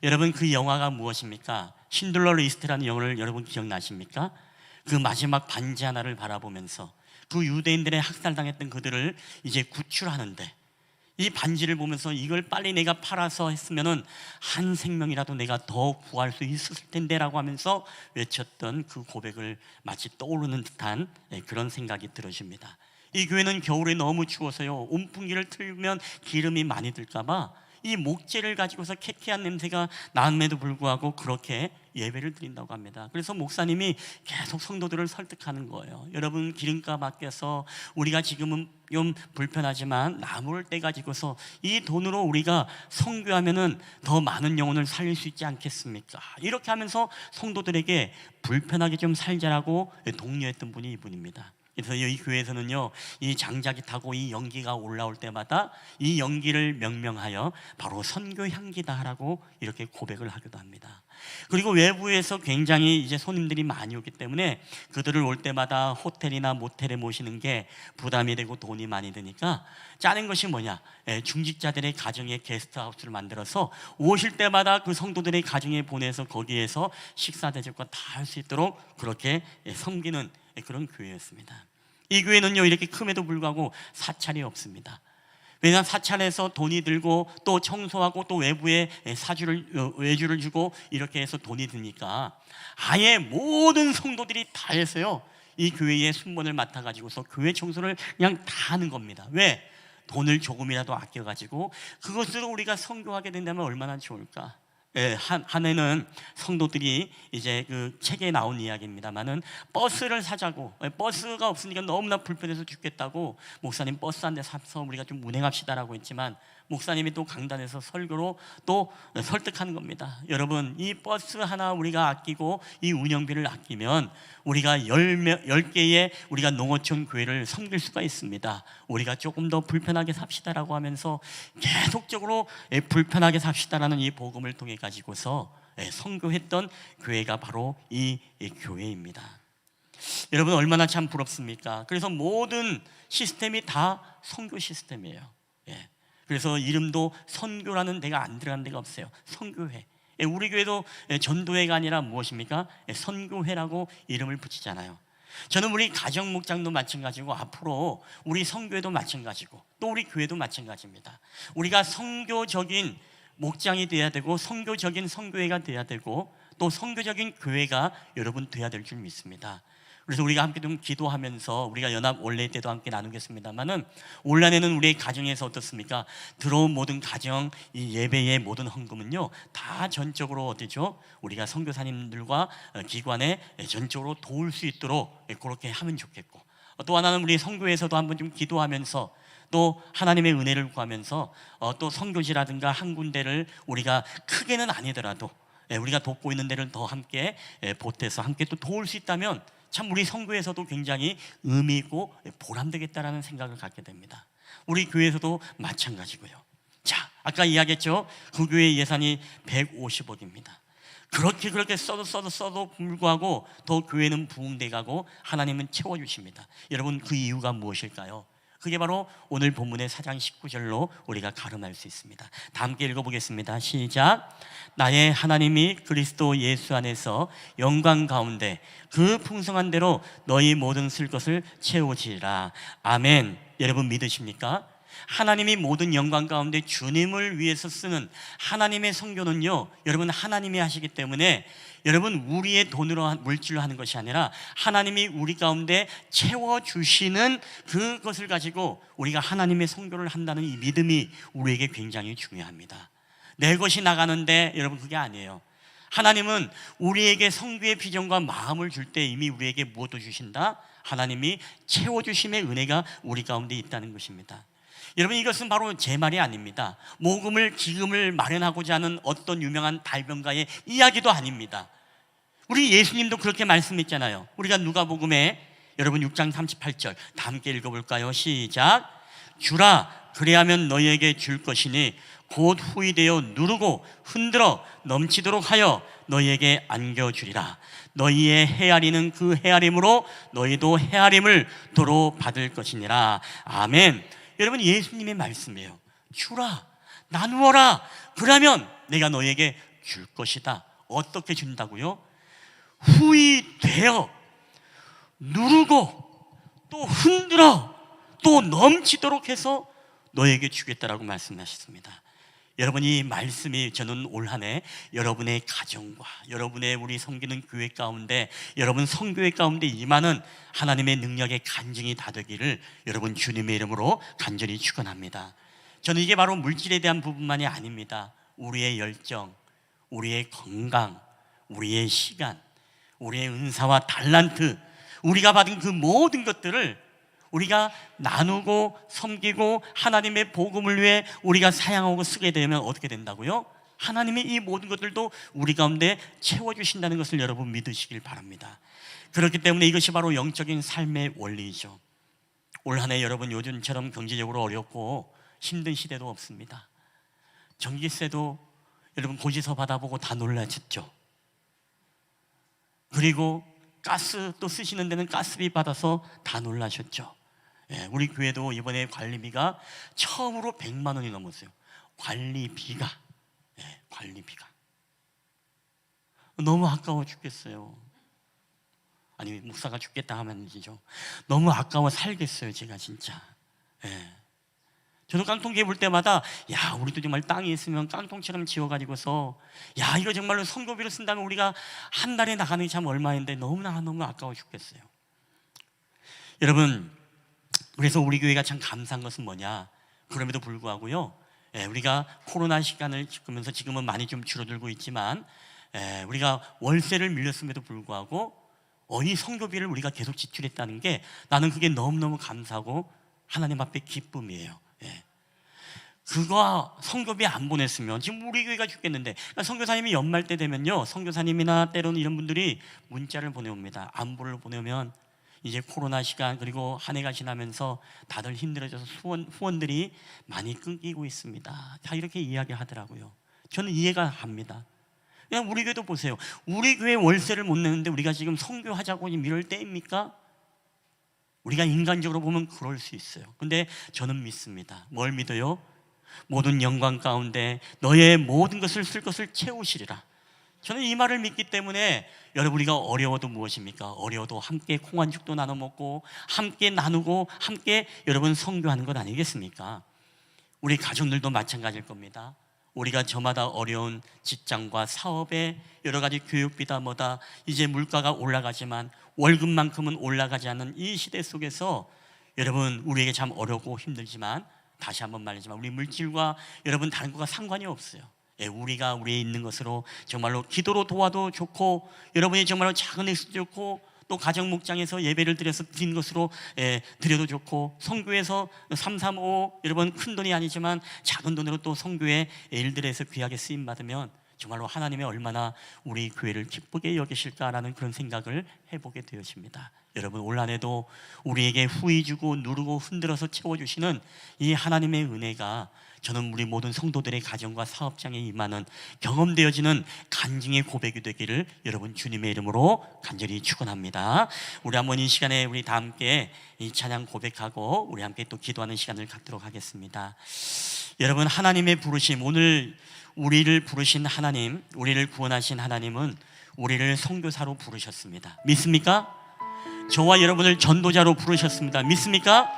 여러분 그 영화가 무엇입니까? 신들러 리스트라는 영화를 여러분 기억나십니까? 그 마지막 반지 하나를 바라보면서 그 유대인들의 학살당했던 그들을 이제 구출하는데, 이 반지를 보면서 이걸 빨리 내가 팔아서 했으면은 한 생명이라도 내가 더 구할 수 있었을 텐데라고 하면서 외쳤던 그 고백을 마치 떠오르는 듯한 그런 생각이 들어집니다. 이 교회는 겨울에 너무 추워서요, 온풍기를 틀면 기름이 많이 들까봐 이 목재를 가지고서 쾌쾌한 냄새가 남에도 불구하고 그렇게 예배를 드린다고 합니다. 그래서 목사님이 계속 성도들을 설득하는 거예요. 여러분 기름값 아껴서 우리가 지금은 좀 불편하지만 남을 때 가지고서 이 돈으로 우리가 선교하면은 더 많은 영혼을 살릴 수 있지 않겠습니까? 이렇게 하면서 성도들에게 불편하게 좀 살자라고 독려했던 분이 이분입니다. 그래서 이 교회에서는요, 이 장작이 타고 이 연기가 올라올 때마다 이 연기를 명명하여 바로 선교 향기다라고 이렇게 고백을 하기도 합니다. 그리고 외부에서 굉장히 이제 손님들이 많이 오기 때문에 그들을 올 때마다 호텔이나 모텔에 모시는 게 부담이 되고 돈이 많이 드니까 짜낸 것이 뭐냐? 중직자들의 가정에 게스트하우스를 만들어서 오실 때마다 그 성도들의 가정에 보내서 거기에서 식사 대접과 다 할 수 있도록 그렇게 섬기는 그런 교회였습니다. 이 교회는요, 이렇게 큼에도 불구하고 사찰이 없습니다. 왜냐하면 사찰에서 돈이 들고 또 청소하고 또 외부에 외주를 주고 이렇게 해서 돈이 드니까 아예 모든 성도들이 다 해서요, 이 교회의 순번을 맡아가지고서 교회 청소를 그냥 다 하는 겁니다. 왜? 돈을 조금이라도 아껴가지고 그것으로 우리가 선교하게 된다면 얼마나 좋을까? 한 해는 성도들이 이제 그 책에 나온 이야기입니다만은 버스를 사자고, 버스가 없으니까 너무나 불편해서 죽겠다고 목사님 버스 한 대 사서 우리가 좀 운행합시다라고 했지만 목사님이 또 강단에서 설교로 또 설득하는 겁니다. 여러분 이 버스 하나 우리가 아끼고 이 운영비를 아끼면 우리가 10개의 우리가 농어촌 교회를 섬길 수가 있습니다. 우리가 조금 더 불편하게 삽시다라고 하면서 계속적으로 불편하게 삽시다라는 이 복음을 통해 가지고서 선교했던 교회가 바로 이 교회입니다. 여러분 얼마나 참 부럽습니까? 그래서 모든 시스템이 다 선교 시스템이에요. 그래서 이름도 선교라는 데가 안 들어간 데가 없어요. 선교회. 우리 교회도 전도회가 아니라 무엇입니까? 선교회라고 이름을 붙이잖아요. 저는 우리 가정 목장도 마찬가지고 앞으로 우리 선교회도 마찬가지고 또 우리 교회도 마찬가지입니다. 우리가 선교적인 목장이 돼야 되고 선교적인 선교회가 돼야 되고 또 선교적인 교회가 여러분 돼야 될 줄 믿습니다. 그래서 우리가 함께 좀 기도하면서 우리가 연합 올레 때도 함께 나누겠습니다만은 올 한해는 우리의 가정에서 어떻습니까? 들어온 모든 가정, 이 예배의 모든 헌금은요 다 전적으로 어디죠? 우리가 선교사님들과 기관에 전적으로 도울 수 있도록 그렇게 하면 좋겠고, 또 하나는 우리 선교에서도 한번 좀 기도하면서 또 하나님의 은혜를 구하면서 또 선교지라든가 한 군데를 우리가 크게는 아니더라도 우리가 돕고 있는 데를 더 함께 보태서 함께 또 도울 수 있다면 참 우리 선교에서도 굉장히 의미 있고 보람되겠다라는 생각을 갖게 됩니다. 우리 교회에서도 마찬가지고요. 자, 아까 이야기했죠. 그 교회 예산이 150억입니다. 그렇게 써도 불구하고 더 교회는 부흥돼 가고 하나님은 채워주십니다. 여러분, 그 이유가 무엇일까요? 그게 바로 오늘 본문의 4장 19절로 우리가 가름할 수 있습니다. 다 함께 읽어보겠습니다. 시작. 나의 하나님이 그리스도 예수 안에서 영광 가운데 그 풍성한 대로 너희 모든 쓸 것을 채우시리라. 아멘. 여러분 믿으십니까? 하나님이 모든 영광 가운데 주님을 위해서 쓰는 하나님의 선교는요, 여러분 하나님이 하시기 때문에 여러분 우리의 돈으로 물질로 하는 것이 아니라 하나님이 우리 가운데 채워주시는 그것을 가지고 우리가 하나님의 선교를 한다는 이 믿음이 우리에게 굉장히 중요합니다. 내 것이 나가는데 여러분 그게 아니에요. 하나님은 우리에게 선교의 비전과 마음을 줄 때 이미 우리에게 무엇을 주신다? 하나님이 채워주심의 은혜가 우리 가운데 있다는 것입니다. 여러분, 이것은 바로 제 말이 아닙니다. 모금을 기금을 마련하고자 하는 어떤 유명한 달변가의 이야기도 아닙니다. 우리 예수님도 그렇게 말씀했잖아요. 우리가 누가복음에 여러분 6장 38절 다 함께 읽어볼까요? 시작. 주라, 그리하면 너희에게 줄 것이니 곧 후히 되어 누르고 흔들어 넘치도록 하여 너희에게 안겨주리라. 너희의 헤아리는 그 헤아림으로 너희도 헤아림을 도로 받을 것이니라. 아멘. 여러분, 예수님의 말씀이에요. 주라, 나누어라, 그러면 내가 너희에게 줄 것이다. 어떻게 준다고요? 후히 되어 누르고 또 흔들어 또 넘치도록 해서 너희에게 주겠다라고 말씀하셨습니다. 여러분, 이 말씀이 저는 올 한 해 여러분의 가정과 여러분의 우리 섬기는 교회 가운데 여러분 선교회 가운데 임하는 하나님의 능력의 간증이 다 되기를 여러분 주님의 이름으로 간절히 축원합니다. 저는 이게 바로 물질에 대한 부분만이 아닙니다. 우리의 열정, 우리의 건강, 우리의 시간, 우리의 은사와 달란트, 우리가 받은 그 모든 것들을 우리가 나누고 섬기고 하나님의 복음을 위해 우리가 사용하고 쓰게 되면 어떻게 된다고요? 하나님이 이 모든 것들도 우리 가운데 채워주신다는 것을 여러분 믿으시길 바랍니다. 그렇기 때문에 이것이 바로 영적인 삶의 원리이죠. 올 한 해 여러분 요즘처럼 경제적으로 어렵고 힘든 시대도 없습니다. 전기세도 여러분 고지서 받아보고 다 놀라셨죠. 그리고 가스 또 쓰시는 데는 가스비 받아서 다 놀라셨죠. 우리 교회도 이번에 관리비가 처음으로 100만 원이 넘었어요. 관리비가 너무 아까워 죽겠어요. 아니, 목사가 죽겠다 하면 이죠. 너무 아까워 살겠어요, 제가 진짜. 저도 깡통계 볼 때마다 야, 우리도 정말 땅이 있으면 깡통처럼 지어가지고서 야, 이거 정말로 선교비로 쓴다면 우리가 한 달에 나가는 게 참 얼마인데 너무 아까워 죽겠어요. 여러분, 그래서 우리 교회가 참 감사한 것은 뭐냐? 그럼에도 불구하고요, 우리가 코로나 시간을 겪으면서 지금은 많이 좀 줄어들고 있지만 우리가 월세를 밀렸음에도 불구하고 이 선교비를 우리가 계속 지출했다는 게 나는 그게 너무너무 감사하고 하나님 앞에 기쁨이에요. 그거 선교비 안 보냈으면 지금 우리 교회가 죽겠는데, 선교사님이 연말 때 되면요, 선교사님이나 때로는 이런 분들이 문자를 보내옵니다. 안부를 보내면 이제 코로나 시간 그리고 한 해가 지나면서 다들 힘들어져서 후원들이 많이 끊기고 있습니다. 다 이렇게 이야기하더라고요. 저는 이해가 갑니다. 그냥 우리 교회도 보세요. 우리 교회 월세를 못 내는데 우리가 지금 선교하자고 이럴 때입니까? 우리가 인간적으로 보면 그럴 수 있어요. 근데 저는 믿습니다. 뭘 믿어요? 모든 영광 가운데 너의 모든 것을 쓸 것을 채우시리라. 저는 이 말을 믿기 때문에 여러분, 우리가 어려워도 무엇입니까? 어려워도 함께 콩한죽도 나눠 먹고 함께 나누고 함께 여러분 선교하는 것 아니겠습니까? 우리 가족들도 마찬가지일 겁니다. 우리가 저마다 어려운 직장과 사업에 여러 가지 교육비다 뭐다 이제 물가가 올라가지만 월급만큼은 올라가지 않는 이 시대 속에서 여러분 우리에게 참 어렵고 힘들지만 다시 한번 말하지만 우리 물질과 여러분 다른 거가 상관이 없어요. 우리가 우리에 있는 것으로 정말로 기도로 도와도 좋고 여러분이 정말로 작은 액수도 좋고 또 가정 목장에서 예배를 드려서 드린 것으로 드려도 좋고 성교에서 335 여러분 큰 돈이 아니지만 작은 돈으로 또 성교의 일들에서 귀하게 쓰임 받으면 정말로 하나님이 얼마나 우리 교회를 기쁘게 여기실까라는 그런 생각을 해보게 되어집니다. 여러분 올 한해도 우리에게 후히 주고 누르고 흔들어서 채워주시는 이 하나님의 은혜가 저는 우리 모든 성도들의 가정과 사업장에 임하는 경험되어지는 간증의 고백이 되기를 여러분 주님의 이름으로 간절히 축원합니다. 우리 한번 이 시간에 우리 다 함께 이 찬양 고백하고 우리 함께 또 기도하는 시간을 갖도록 하겠습니다. 여러분 하나님의 부르심, 오늘 우리를 부르신 하나님, 우리를 구원하신 하나님은 우리를 선교사로 부르셨습니다. 믿습니까? 저와 여러분을 전도자로 부르셨습니다. 믿습니까?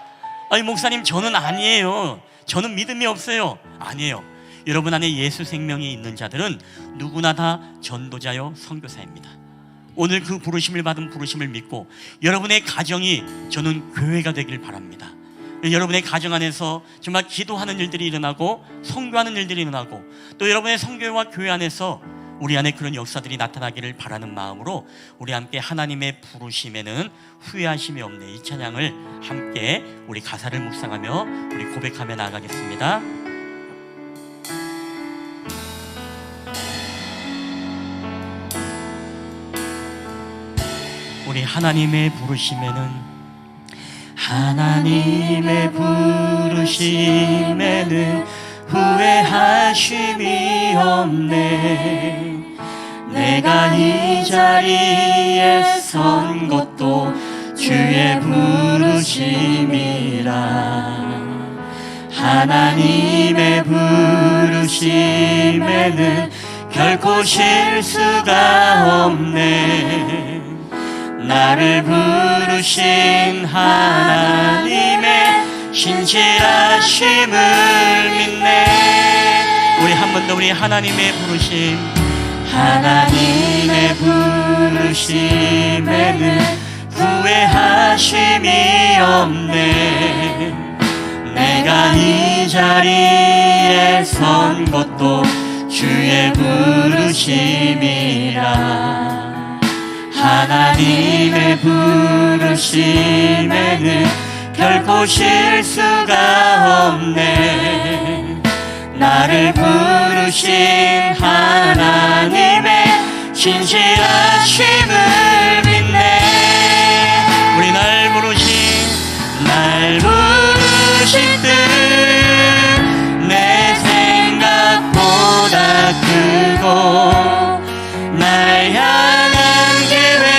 아니 목사님 저는 아니에요. 저는 믿음이 없어요. 아니에요. 여러분 안에 예수 생명이 있는 자들은 누구나 다 전도자요 선교사입니다. 오늘 그 부르심을 받은 부르심을 믿고 여러분의 가정이 저는 교회가 되길 바랍니다. 여러분의 가정 안에서 정말 기도하는 일들이 일어나고 선교하는 일들이 일어나고 또 여러분의 선교와 교회 안에서 우리 안에 그런 역사들이 나타나기를 바라는 마음으로 우리 함께 하나님의 부르심에는 후회하심이 없네 이 찬양을 함께 우리 가사를 묵상하며 우리 고백하며 나아가겠습니다. 우리 하나님의 부르심에는 하나님의 부르심에는 후회하심이 없네. 내가 이 자리에 선 것도 주의 부르심이라. 하나님의 부르심에는 결코 실수가 없네. 나를 부르신 하나님의 신실하심을 믿네. 우리 한 번 더 우리 하나님의 부르심, 하나님의 부르심에는 후회하심이 없네. 내가 이 자리에 선 것도 주의 부르심이라. 하나님의 부르심에는 결코 실수가 없네. 나를 부르신 하나님의 신실하심을 믿네. 우리 날 부르신 뜻 내 생각보다 크고 날 향한 계획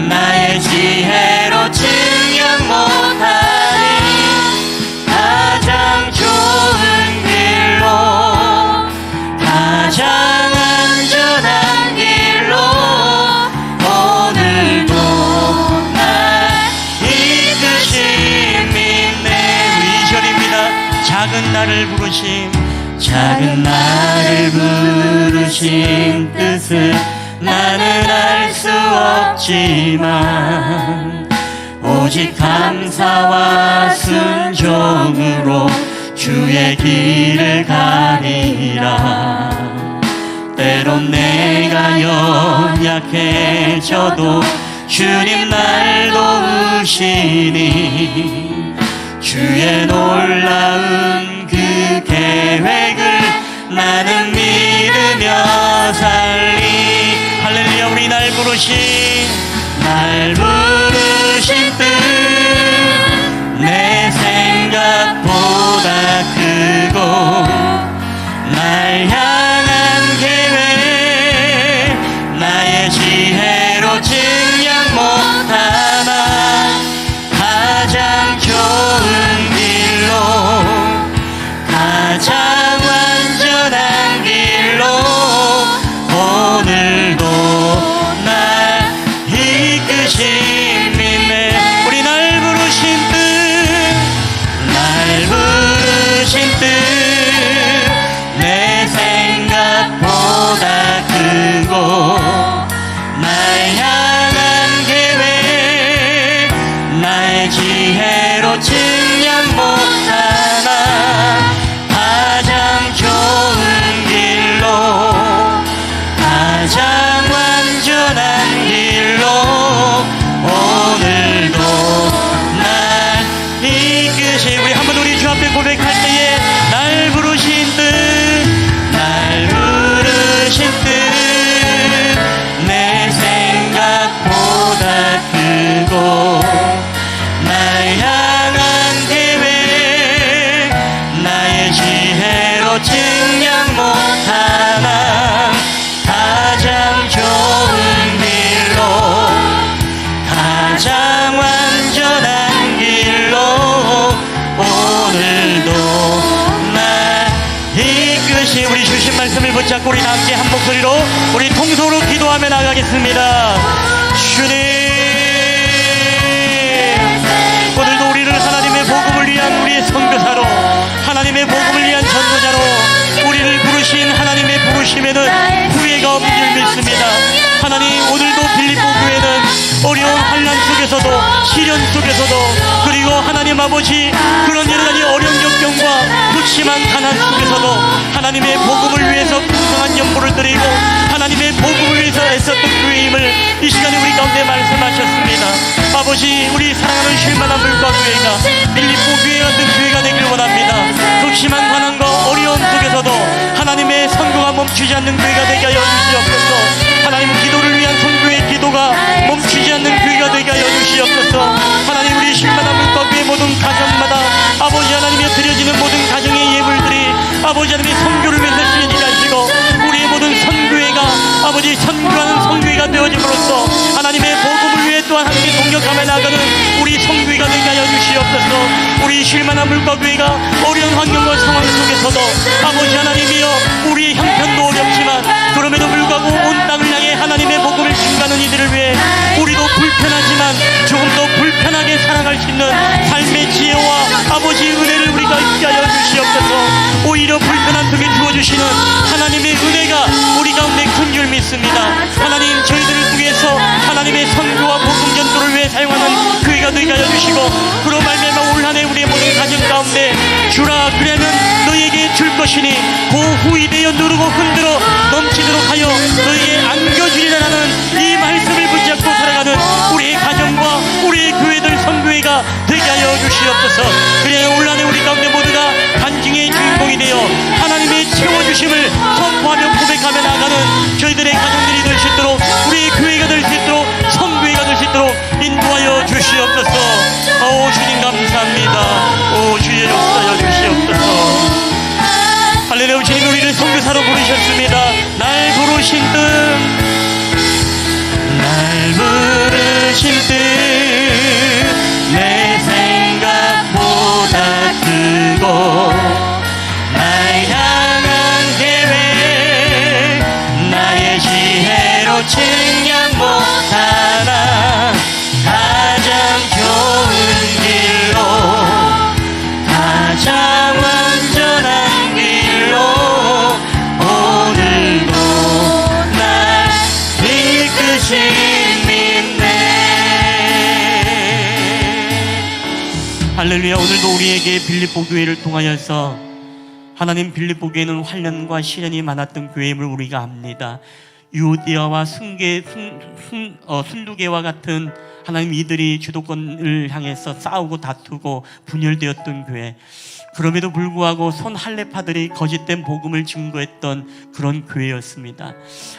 나의 지혜로 증명 못하니 가장 좋은 길로 가장 안전한 길로 오늘도 날 이끄신 믿네. 2절입니다. 작은 나를 부르신 뜻을 나는 알 수 없지만 오직 감사와 순종으로 주의 길을 가리라. 때론 내가 연약해져도 주님 날 도우시니 주의 놀라운 그 계획을 나는 믿으며 살리. 할렐루야. 우리 날 부르신 뜻 내 생각보다 크고 날 향한 계획 나의 지혜로 증명 못하나 가장 좋은 길로 가장 완전한 길로 오늘도 날 이끄시. 다시 우리 주신 말씀을 붙잡고 우리 함께 한 목소리로 우리 통성으로 기도하며 나가겠습니다. 주님, 오늘도 우리를 하나님의 복음을 위한 우리의 선교사로, 하나님의 복음을 위한 전도자로 우리를 부르신 하나님의 부르심에는 후회가 없는 줄 믿습니다. 하나님, 오늘도 빌립보 교회는 어려운 환난 속에서도, 시련 속에서도, 그리고 하나님 아버지 그런 여러 가지 어려운 역경과 극심한 가난 속에서도 하나님의 복음을 위해서 풍성한 연보를 드리고 하나님의 복음을 위해서 애썼던 교회임을 이 시간에 우리 가운데 말씀하셨습니다. 아버지, 우리 사랑하는 쉴만한 물과 교회가 빌립보 교회 같은 교회가 되길 원합니다. 극심한 가난과 어려움 속에서도 하나님의 선교가 멈추지 않는 교회가 되게 하여 주시옵소서. 하나님, 기도를 위한 선교의 기도가 멈추지 않는 교회가 되게 하여 주시옵소서. 하나님, 우리 쉴만한 물과 교회 모든 가정마다 아버지 하나님의 드려지는 모든 가정의 예물들이 아버지 하나님의 선교를 위해서 쓰여지게 하시고 우리의 모든 선교회가 아버지 선교하는 선교회가 되어짐으로써 하나님의 복음을 위해 또한 함께 동력하며 나가는 우리 선교회가 되게 하여 주시옵소서. 우리 쉴만한 물과 교회가 어려운 환경과 상황 속에서도 아버지 하나님이여, 우리의 형편도 어렵지만 그럼에도 불구하고 온 땅을 향해 하나님의 복음을 증가하는 이들을 위해 우리도 불편하지만 조금 더 불편하게 살아갈 수 있는 삶의 지혜와 아버지 은혜를 우리가 있게 하여 주시옵소서. 오히려 불편한 속에 주어주시는 하나님의 은혜가 우리 가운데 큰 줄 믿습니다. 하나님, 저희들을 통해서 하나님의 선교와 복음 전도를 위해 사용하는 교회가 되게 하여 주시고 그로 말미암아 올 한 해 우리의 모든 가정 가운데 주라, 그러면 너희에게 줄 것이니 그 후이 되어 누르고 흔들어 넘치도록 하여 너희에게 안겨주리라는 이 말씀을 붙잡고 살아가는 우리의 가정과 우리의 교회들 선교회가 되게 하여 주시옵소서. 그래야 올 한 해 우리 가운데 모두가 간증의 주인공이 되어 하나님의 채워주심을 선포하며 고백하며 나가는 저희들의 가정들이 될 수 있도록, 우리의 교회가 될 수 있도록, 선교회가 될 수 있도록 인도하여 주시옵소서. 오 주님, 감사합니다. 오 주의 역사여 주시옵소서. 할렐루야. 주님이 우리를 선교사로 부르셨습니다. 날 부르신 뜻, 날 부르신 뜻 내 생각보다 크고 날 향한 계획 나의 지혜로 측량 못하나 가장 좋은 길로, 가장 완전한 길로 오늘도 날 이끄신 할렐루야. 오늘도 우리에게 빌립보 교회를 통하여서 하나님, 빌립보 교회는 환난과 시련이 많았던 교회임을 우리가 압니다. 유오디아와 순두개와 같은 하나님 이들이 주도권을 향해서 싸우고 다투고 분열되었던 교회, 그럼에도 불구하고 손 할례파들이 거짓된 복음을 증거했던 그런 교회였습니다.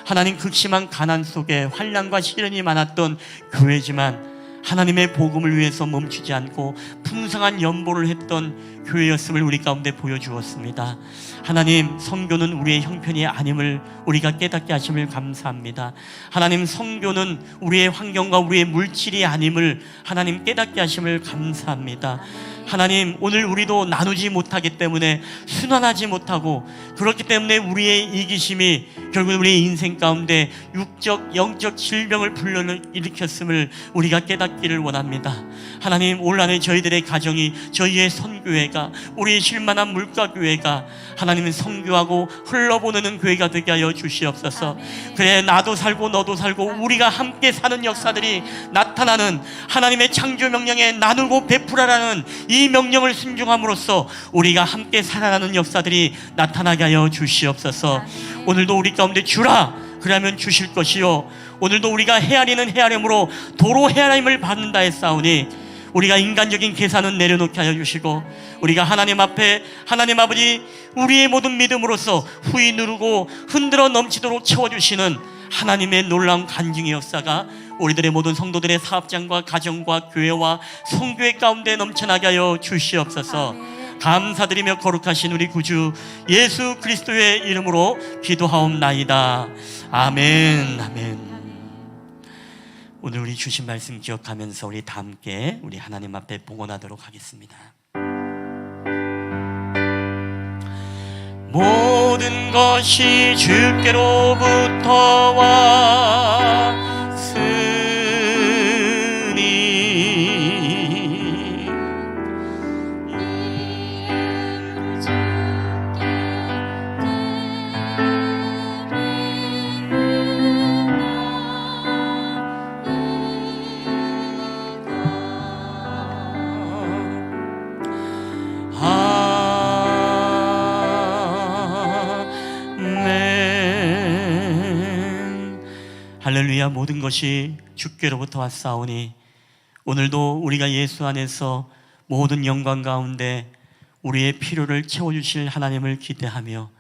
하나님, 극심한 가난 속에 환난과 시련이 많았던 교회지만 하나님의 복음을 위해서 멈추지 않고 풍성한 연보를 했던 교회였음을 우리 가운데 보여주었습니다. 하나님, 선교는 우리의 형편이 아님을 우리가 깨닫게 하심을 감사합니다. 하나님, 선교는 우리의 환경과 우리의 물질이 아님을 하나님 깨닫게 하심을 감사합니다. 하나님, 오늘 우리도 나누지 못하기 때문에 순환하지 못하고, 그렇기 때문에 우리의 이기심이 결국 우리의 인생 가운데 육적 영적 질병을 불러일으켰음을 우리가 깨닫기를 원합니다. 하나님, 올 한 해 저희들의 가정이, 저희의 선교회가, 우리의 쉴만한 물가교회가 하나님은 선교하고 흘러보내는 교회가 되게 하여 주시옵소서. 그래, 나도 살고 너도 살고 우리가 함께 사는 역사들이 나타나는 하나님의 창조 명령에 나누고 베풀어라는 이 명령을 순종함으로써 우리가 함께 살아가는 역사들이 나타나게 하여 주시옵소서. 오늘도 우리 가운데 주라, 그러면 주실 것이요, 오늘도 우리가 헤아리는 헤아림으로 도로 헤아림을 받는다 했사오니 우리가 인간적인 계산은 내려놓게 하여 주시고 우리가 하나님 앞에 하나님 아버지 우리의 모든 믿음으로써 후이 누르고 흔들어 넘치도록 채워주시는 하나님의 놀라운 간증의 역사가 우리들의 모든 성도들의 사업장과 가정과 교회와 성교회 가운데 넘쳐나게 하여 주시옵소서. 감사드리며 거룩하신 우리 구주 예수 그리스도의 이름으로 기도하옵나이다. 아멘. 아멘. 오늘 우리 주신 말씀 기억하면서 우리 다 함께 우리 하나님 앞에 봉헌하도록 하겠습니다. 모든 것이 주께로부터 왔으니 아멘. 할렐루야. 모든 것이 주께로부터 왔사오니 오늘도 우리가 예수 안에서 모든 영광 가운데 우리의 필요를 채워주실 하나님을 기대하며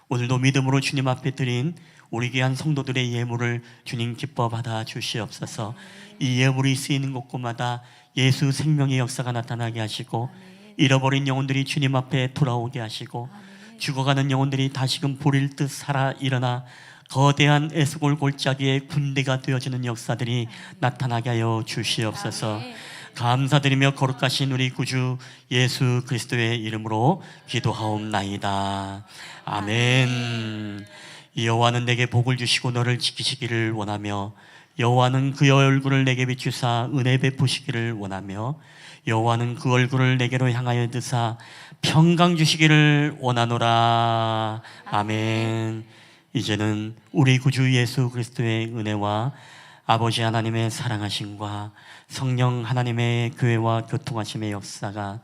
오늘도 믿음으로 주님 앞에 드린 우리 귀한 성도들의 예물을 주님 기뻐 받아 주시옵소서. 이 예물이 쓰이는 곳곳마다 예수 생명의 역사가 나타나게 하시고 잃어버린 영혼들이 주님 앞에 돌아오게 하시고 죽어가는 영혼들이 다시금 보릴 듯 살아 일어나 거대한 에스골 골짜기의 군대가 되어지는 역사들이 나타나게 하여 주시옵소서. 감사드리며 거룩하신 우리 구주 예수 그리스도의 이름으로 기도하옵나이다. 아멘. 여호와는 내게 복을 주시고 너를 지키시기를 원하며 여호와는 그의 얼굴을 내게 비추사 은혜 베푸시기를 원하며 여호와는 그 얼굴을 내게로 향하여 드사 평강 주시기를 원하노라. 아멘. 이제는 우리 구주 예수 그리스도의 은혜와 아버지 하나님의 사랑하심과 성령 하나님의 교회와 교통하심의 역사가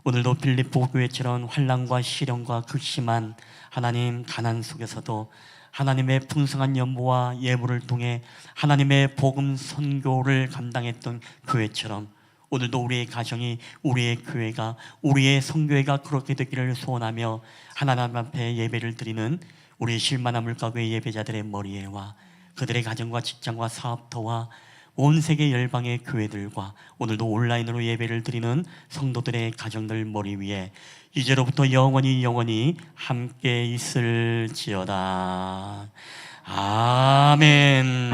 오늘도 빌립보 교회처럼 환난과 시련과 극심한 하나님 가난 속에서도 하나님의 풍성한 연보와 예물을 통해 하나님의 복음 선교를 감당했던 교회처럼 오늘도 우리의 가정이, 우리의 교회가, 우리의 성교회가 그렇게 되기를 소원하며 하나님 앞에 예배를 드리는 우리 실만한 물가교회 예배자들의 머리에와 그들의 가정과 직장과 사업터와 온 세계 열방의 교회들과 오늘도 온라인으로 예배를 드리는 성도들의 가정들 머리 위에 이제로부터 영원히 함께 있을지어다. 아멘.